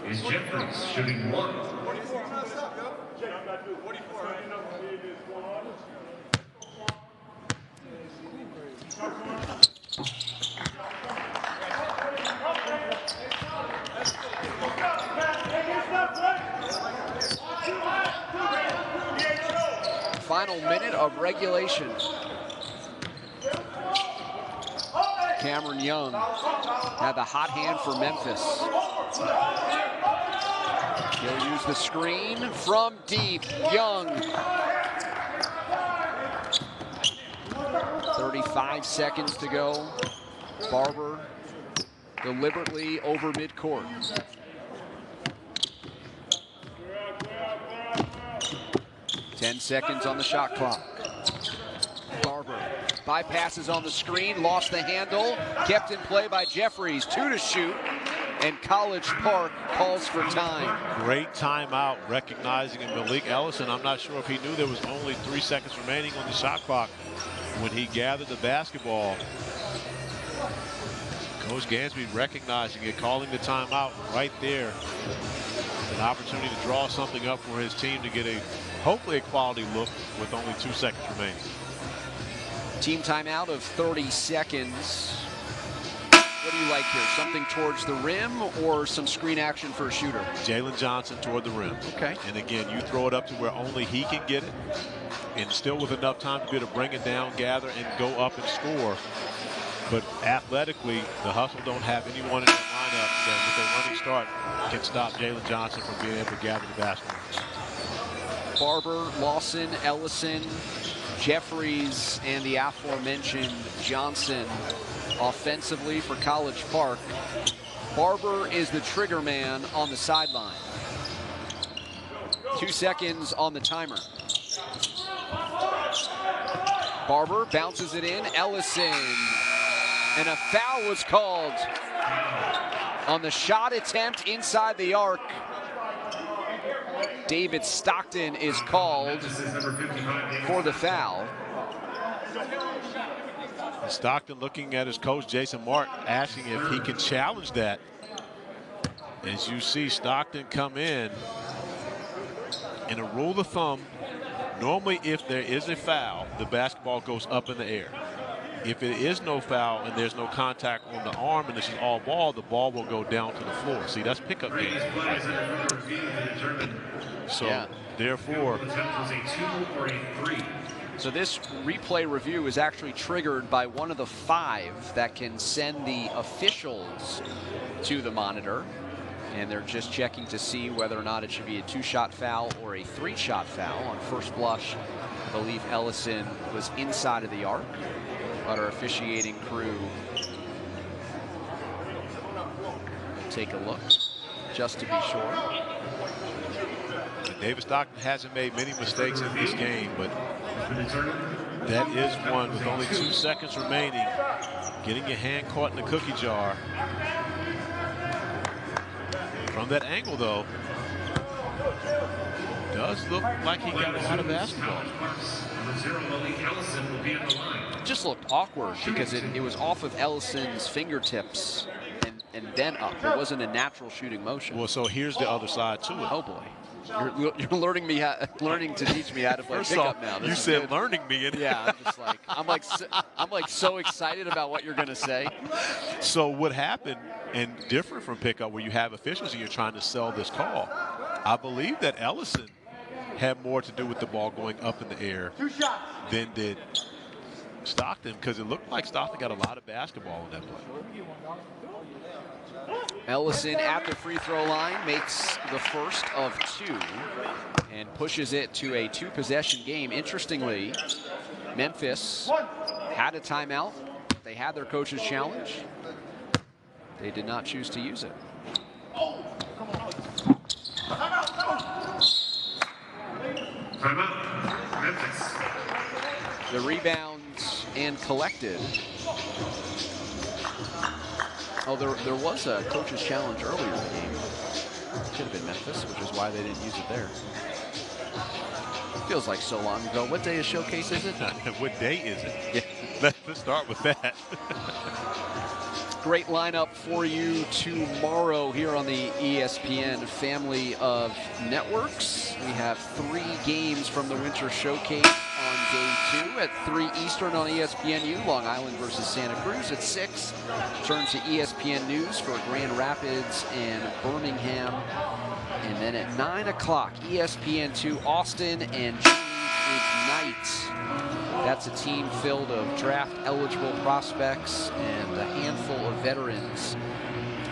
is Jeffries shooting 1. Final minute of regulation. Cameron Young had the hot hand for Memphis. He'll use the screen from deep. Young. 35 seconds to go. Barber deliberately over midcourt. Ten seconds on the shot clock. Barber bypasses on the screen, lost the handle, kept in play by Jeffries. 2 to shoot, and College Park calls for time. Great timeout, recognizing Malik Ellison. I'm not sure if he knew there was only 3 seconds remaining on the shot clock when he gathered the basketball. Coach Gansby recognizing it, calling the timeout right there. An opportunity to draw something up for his team to get hopefully a quality look with only 2 seconds remaining. Team timeout of 30 seconds. What do you like here? Something towards the rim or some screen action for a shooter? Jalen Johnson toward the rim. Okay. And again, you throw it up to where only he can get it, and still with enough time to be able to bring it down, gather, and go up and score. But athletically, the Hustle don't have anyone in the lineup that with a running start can stop Jalen Johnson from being able to gather the basketball. Barber, Lawson, Ellison, Jeffries, and the aforementioned Johnson offensively for College Park. Barber is the trigger man on the sideline. 2 seconds on the timer. Barber bounces it in. Ellison. And a foul was called on the shot attempt inside the arc. David Stockton is called for the foul. Stockton looking at his coach, Jason Mark, asking if he can challenge that. As you see Stockton come in a rule of thumb, normally if there is a foul, the basketball goes up in the air. If it is no foul and there's no contact on the arm and this is all ball, the ball will go down to the floor. See, that's pickup game. So, yeah. Therefore, so this replay review is actually triggered by one of the 5 that can send the officials to the monitor. And they're just checking to see whether or not it should be a 2-shot foul or a 3-shot foul. On first blush, I believe Ellison was inside of the arc, but our officiating crew will take a look just to be sure. David Stockton hasn't made many mistakes in this game, but that is one with only 2 seconds remaining. Getting your hand caught in the cookie jar. From that angle, though, does look like he got out of basketball. It just looked awkward because it was off of Ellison's fingertips and then up. It wasn't a natural shooting motion. Well, so here's the other side to it. Oh boy. You're learning to teach me how to play pickup now. You said good. Learning me. And yeah, I'm like so excited about what you're going to say. So what happened, and different from pickup where you have officials and you're trying to sell this call, I believe that Ellison had more to do with the ball going up in the air than did Stockton, because it looked like Stockton got a lot of basketball in that play. Ellison at the free throw line makes the first of 2 and pushes it to a 2-possession game. Interestingly, Memphis had a timeout. They had their coach's challenge. They did not choose to use it. Timeout. Memphis. The rebound and collected. Oh, there was a coach's challenge earlier in the game. Could have been Memphis, which is why they didn't use it there. Feels like so long ago. What day of showcase is it? What day is it? Yeah. Let's start with that. Great lineup for you tomorrow here on the ESPN family of networks. We have 3 games from the Winter Showcase on day 2 at 3 Eastern on ESPNU. Long Island versus Santa Cruz at 6. Turn to ESPN News for Grand Rapids and Birmingham. And then at 9 o'clock, ESPN2 Austin and G League Ignite. That's a team filled of draft-eligible prospects and a handful of veterans.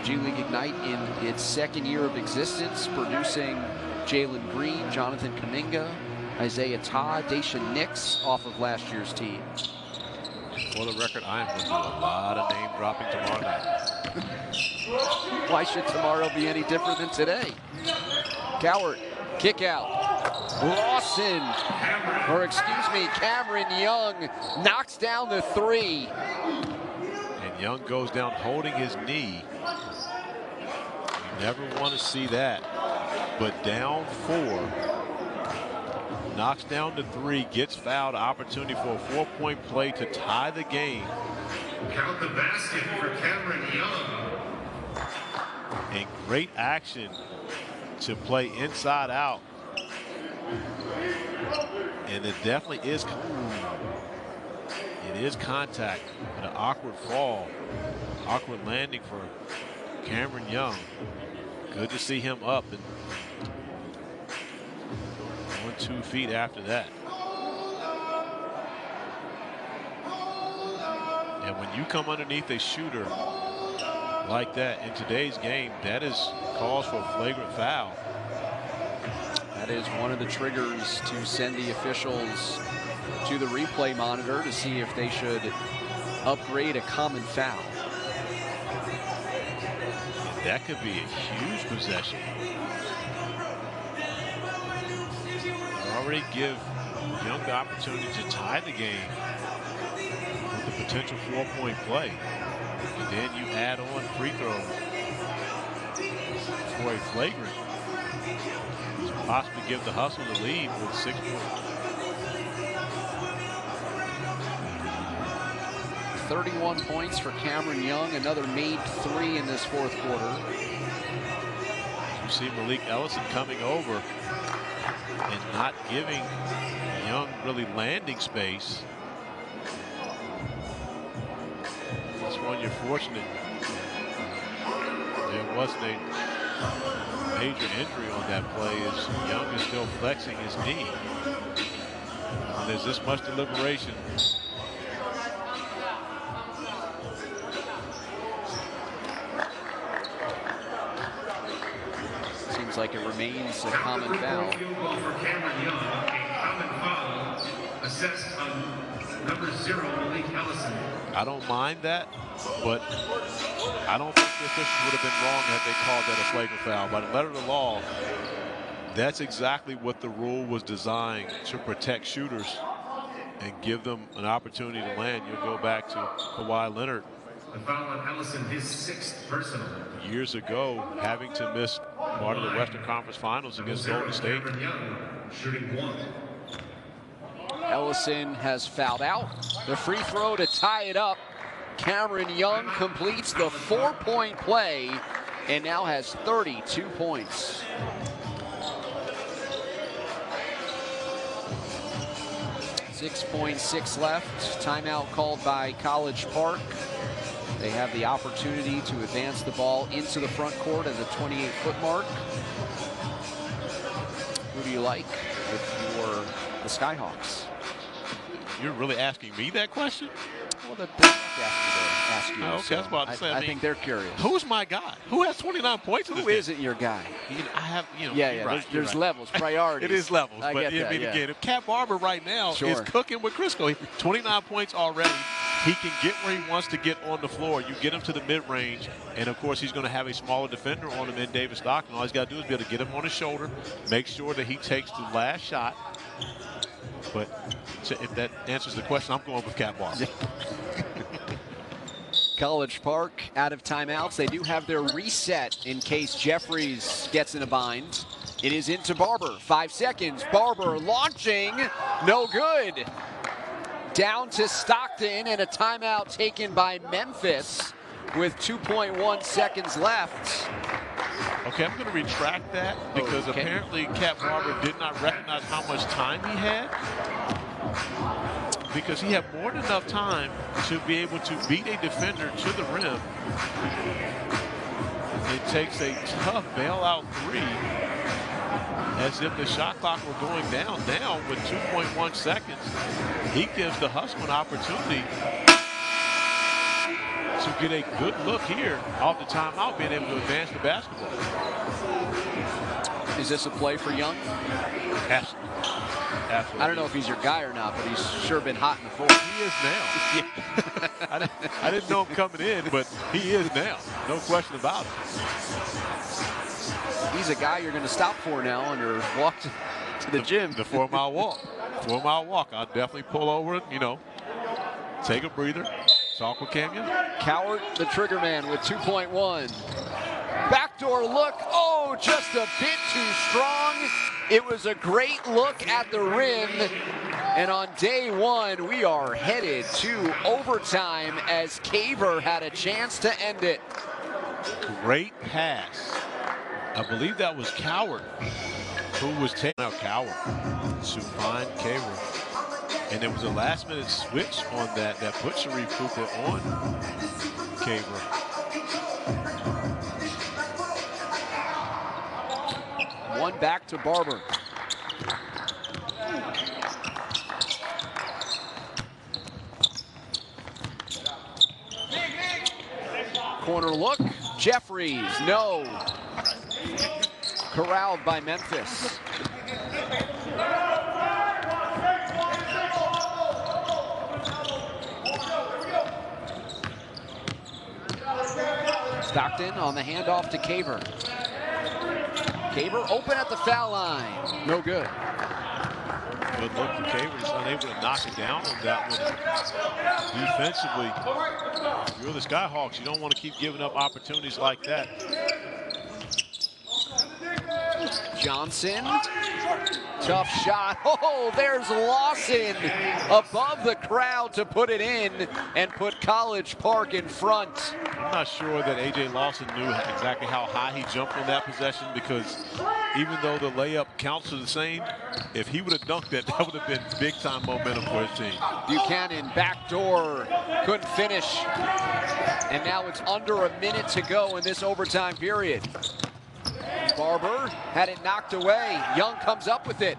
G League Ignite in its 2nd year of existence, producing Jalen Green, Jonathan Kuminga, Isaiah Todd, Daisha Nix off of last year's team. For the record, I am going to do a lot of name dropping tomorrow night. Why should tomorrow be any different than today? Coward, kick out. Lawson, or excuse me, Cameron Young knocks down the 3. And Young goes down holding his knee. You never want to see that. But down 4. Knocks down the 3, gets fouled, opportunity for a 4-point play to tie the game. Count the basket for Cameron Young. And great action to play inside out. And it definitely is. It is contact. An awkward fall. Awkward landing for Cameron Young. Good to see him up and on 2 feet after that. And when you come underneath a shooter like that in today's game, that is cause for a flagrant foul. That is one of the triggers to send the officials to the replay monitor to see if they should upgrade a common foul. And that could be a huge possession. Already give Young the opportunity to tie the game with the potential 4-point play. And then you add on free throws for a flagrant. To possibly give the Hustle the lead with 6 points. 31 points for Cameron Young, another made 3 in this 4th quarter. You see Malik Ellison coming over and not giving Young really landing space. That's when you're fortunate. There wasn't a major injury on that play as Young is still flexing his knee. And there's this much deliberation. Seems like it remains a common foul. Field goal for Cameron Young, a common foul assessed on number 0, Malik Ellison. I don't mind that, but I don't think the officials would have been wrong had they called that a flagrant foul. By the letter of the law, that's exactly what the rule was designed to protect shooters and give them an opportunity to land. You'll go back to Kawhi Leonard. The foul on Ellison, his 6th personal. Years ago, having to miss part of the Western Conference Finals against Golden State. Cameron Young, shooting 1. Ellison has fouled out. The free throw to tie it up. Cameron Young completes the 4-point play and now has 32 points. .6 left. Timeout called by College Park. They have the opportunity to advance the ball into the front court at the 28-foot mark. Who do you like if you were the Skyhawks? You're really asking me that question? Well, the asked me to ask you. Okay, so I was about to say. I think they're curious. Who's my guy? Who has 29 points in this game? Who isn't your guy? I have, Yeah, right, there's levels, priorities. It is levels, I but get that, again, if Cat Barber right now is cooking with Crisco, 29 points already. He can get where he wants to get on the floor. You get him to the mid-range, and of course he's going to have a smaller defender on him in David Stockton. All he's got to do is be able to get him on his shoulder, make sure that he takes the last shot, But if that answers the question, I'm going with Cat Barber. College Park out of timeouts. They do have their reset in case Jeffries gets in a bind. It is into Barber. 5 seconds. Barber launching. No good. Down to Stockton, and a timeout taken by Memphis with 2.1 seconds left. Okay, I'm going to retract that because apparently Cat Barber did not recognize how much time he had, because he had more than enough time to be able to beat a defender to the rim. It takes a tough bailout three, as if the shot clock were going down. Now with 2.1 seconds, he gives the Husker an opportunity to get a good look here off the timeout, being able to advance the basketball. Is this a play for Young? Absolutely. Absolutely. I don't know if he's your guy or not, but he's sure been hot in the fourth. He is now. I didn't know him coming in, but he is now. No question about it. He's a guy you're going to stop for now on your walk to the gym. The 4-mile walk. 4-mile walk. I'll definitely pull over and, take a breather. Talk with Canyon. Cowart, the trigger man, with 2.1. Backdoor look. Oh, just a bit too strong. It was a great look at the rim. And on day one, we are headed to overtime as Caver had a chance to end it. Great pass. I believe that was Cowart who was taking out Cowart to find Caver. And there was a last-minute switch on that put Sharif Cooper on Caver. One back to Barber. Corner look. Jeffries, no. Corralled by Memphis. Stockton on the handoff to Caver. Caver open at the foul line. No good. Good look for Caver. He's unable to knock it down on that one. Defensively, if you're the Skyhawks, you don't want to keep giving up opportunities like that. Johnson, tough shot. Oh, there's Lawson above the crowd to put it in and put College Park in front. I'm not sure that A.J. Lawson knew exactly how high he jumped on that possession, because even though the layup counts the same, if he would have dunked it, that would have been big-time momentum for his team. Buchanan, backdoor, couldn't finish. And now it's under a minute to go in this overtime period. Barber had it knocked away. Young comes up with it.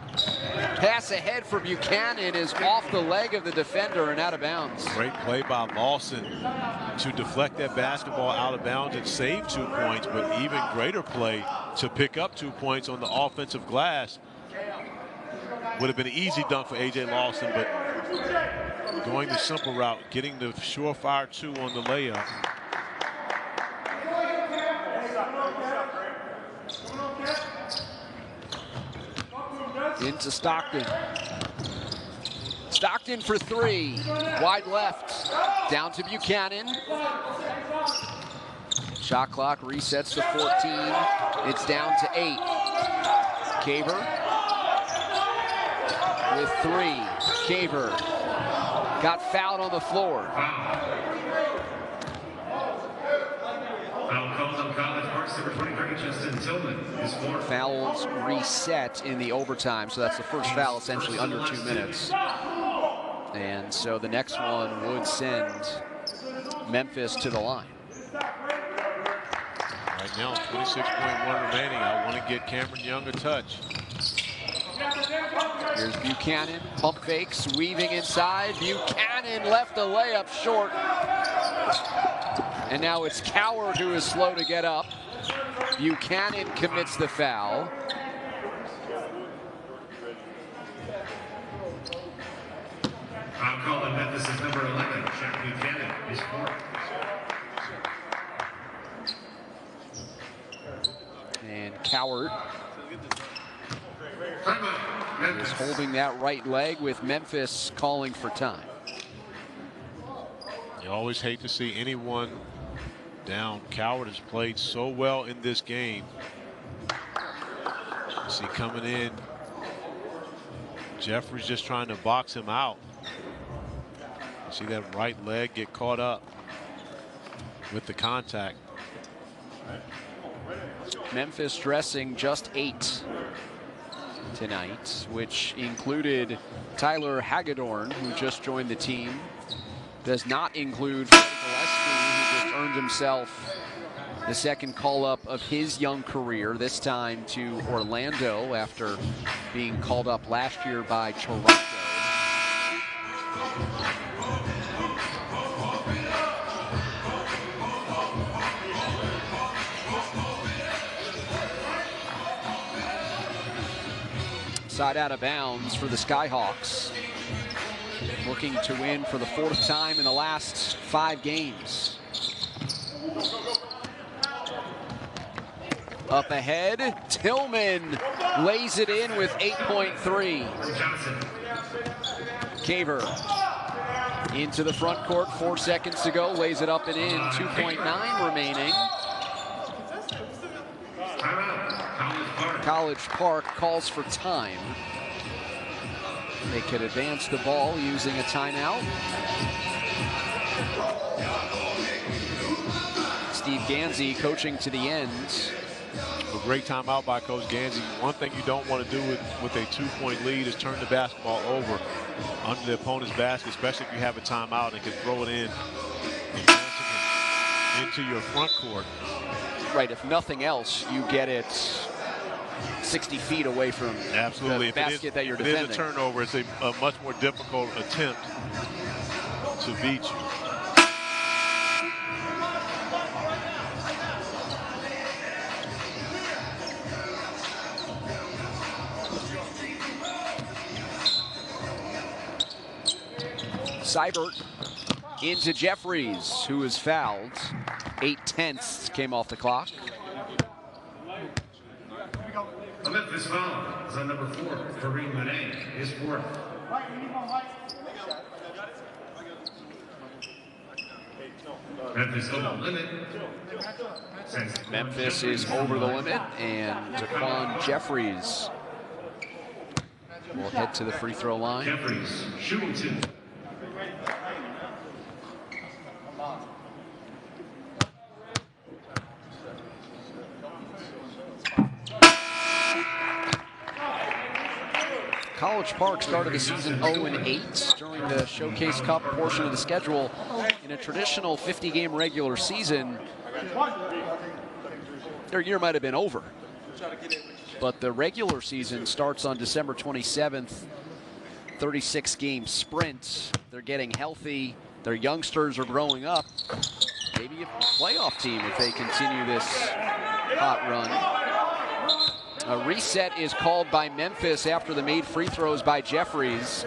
Pass ahead for Buchanan is off the leg of the defender and out of bounds. Great play by Lawson to deflect that basketball out of bounds and save 2 points, but even greater play to pick up 2 points on the offensive glass. Would have been an easy dunk for A.J. Lawson, but going the simple route, getting the surefire 2 on the layup. Into Stockton. Stockton for 3. Wide left. Down to Buchanan. Shot clock resets to 14. It's down to 8. Caver with 3. Caver got fouled on the floor. Foul called on College Park's number 23, Justin Tillman, is 4. Fouls reset in the overtime, so that's the first foul essentially under 2 minutes. And so the next one would send Memphis to the line. Right now, 26.1 remaining. I want to get Cameron Young a touch. Here's Buchanan, pump fakes, weaving inside. Buchanan left the layup short. And now it's Cowart who is slow to get up. Buchanan commits the foul. Foul called on Memphis is number 11, Jack Buchanan, is 4. And Cowart is holding that right leg with Memphis calling for time. You always hate to see anyone down. Coward has played so well in this game. See coming in, Jeffries just trying to box him out. See that right leg get caught up with the contact. Memphis dressing just 8 tonight, which included Tyler Hagedorn, who just joined the team. Does not include Fred Gillespie, who just earned himself the second call-up of his young career, this time to Orlando after being called up last year by Toronto. Side out of bounds for the Skyhawks, looking to win for the 4th time in the last 5 games. Up ahead, Tillman lays it in with 8.3. Caver into the front court, 4 seconds to go, lays it up and in, 2.9 remaining. College Park calls for time. They could advance the ball using a timeout. Steve Gansey coaching to the end. A great timeout by Coach Gansey. One thing you don't want to do with a 2-point lead is turn the basketball over under the opponent's basket, especially if you have a timeout and can throw it in into your front court. Right, if nothing else, you get it 60 feet away from the basket that you're defending. If it is a turnover, it's a much more difficult attempt to beat you. Seibert into Jeffries, who is fouled. 8/10 came off the clock. The Memphis foul is on number 4, Kareem Manet, his 4th. Memphis over the limit. Memphis is over the limit, and Daquan Jeffries will head to the free throw line. Jeffries shooting 2. College Park started the season 0-8 during the Showcase Cup portion of the schedule. In a traditional 50-game regular season, their year might have been over. But the regular season starts on December 27th, 36-game sprint. They're getting healthy. Their youngsters are growing up. Maybe a playoff team if they continue this hot run. A reset is called by Memphis after the made free throws by Jeffries.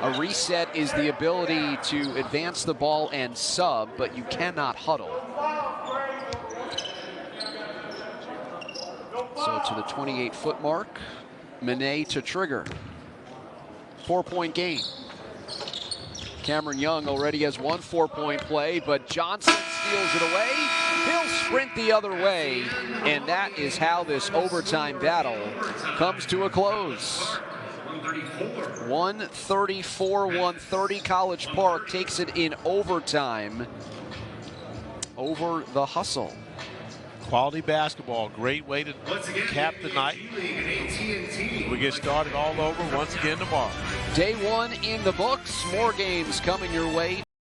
A reset is the ability to advance the ball and sub, but you cannot huddle. So to the 28-foot mark, Manet to trigger. 4-point game. Cameron Young already has 1 4-point play, but Johnson steals it away. He'll sprint the other way, and that is how this overtime battle comes to a close. 134-130, College Park takes it in overtime over the Hustle. Quality basketball, great way to cap the night. We get started all over once again tomorrow. Day 1 in the books, more games coming your way.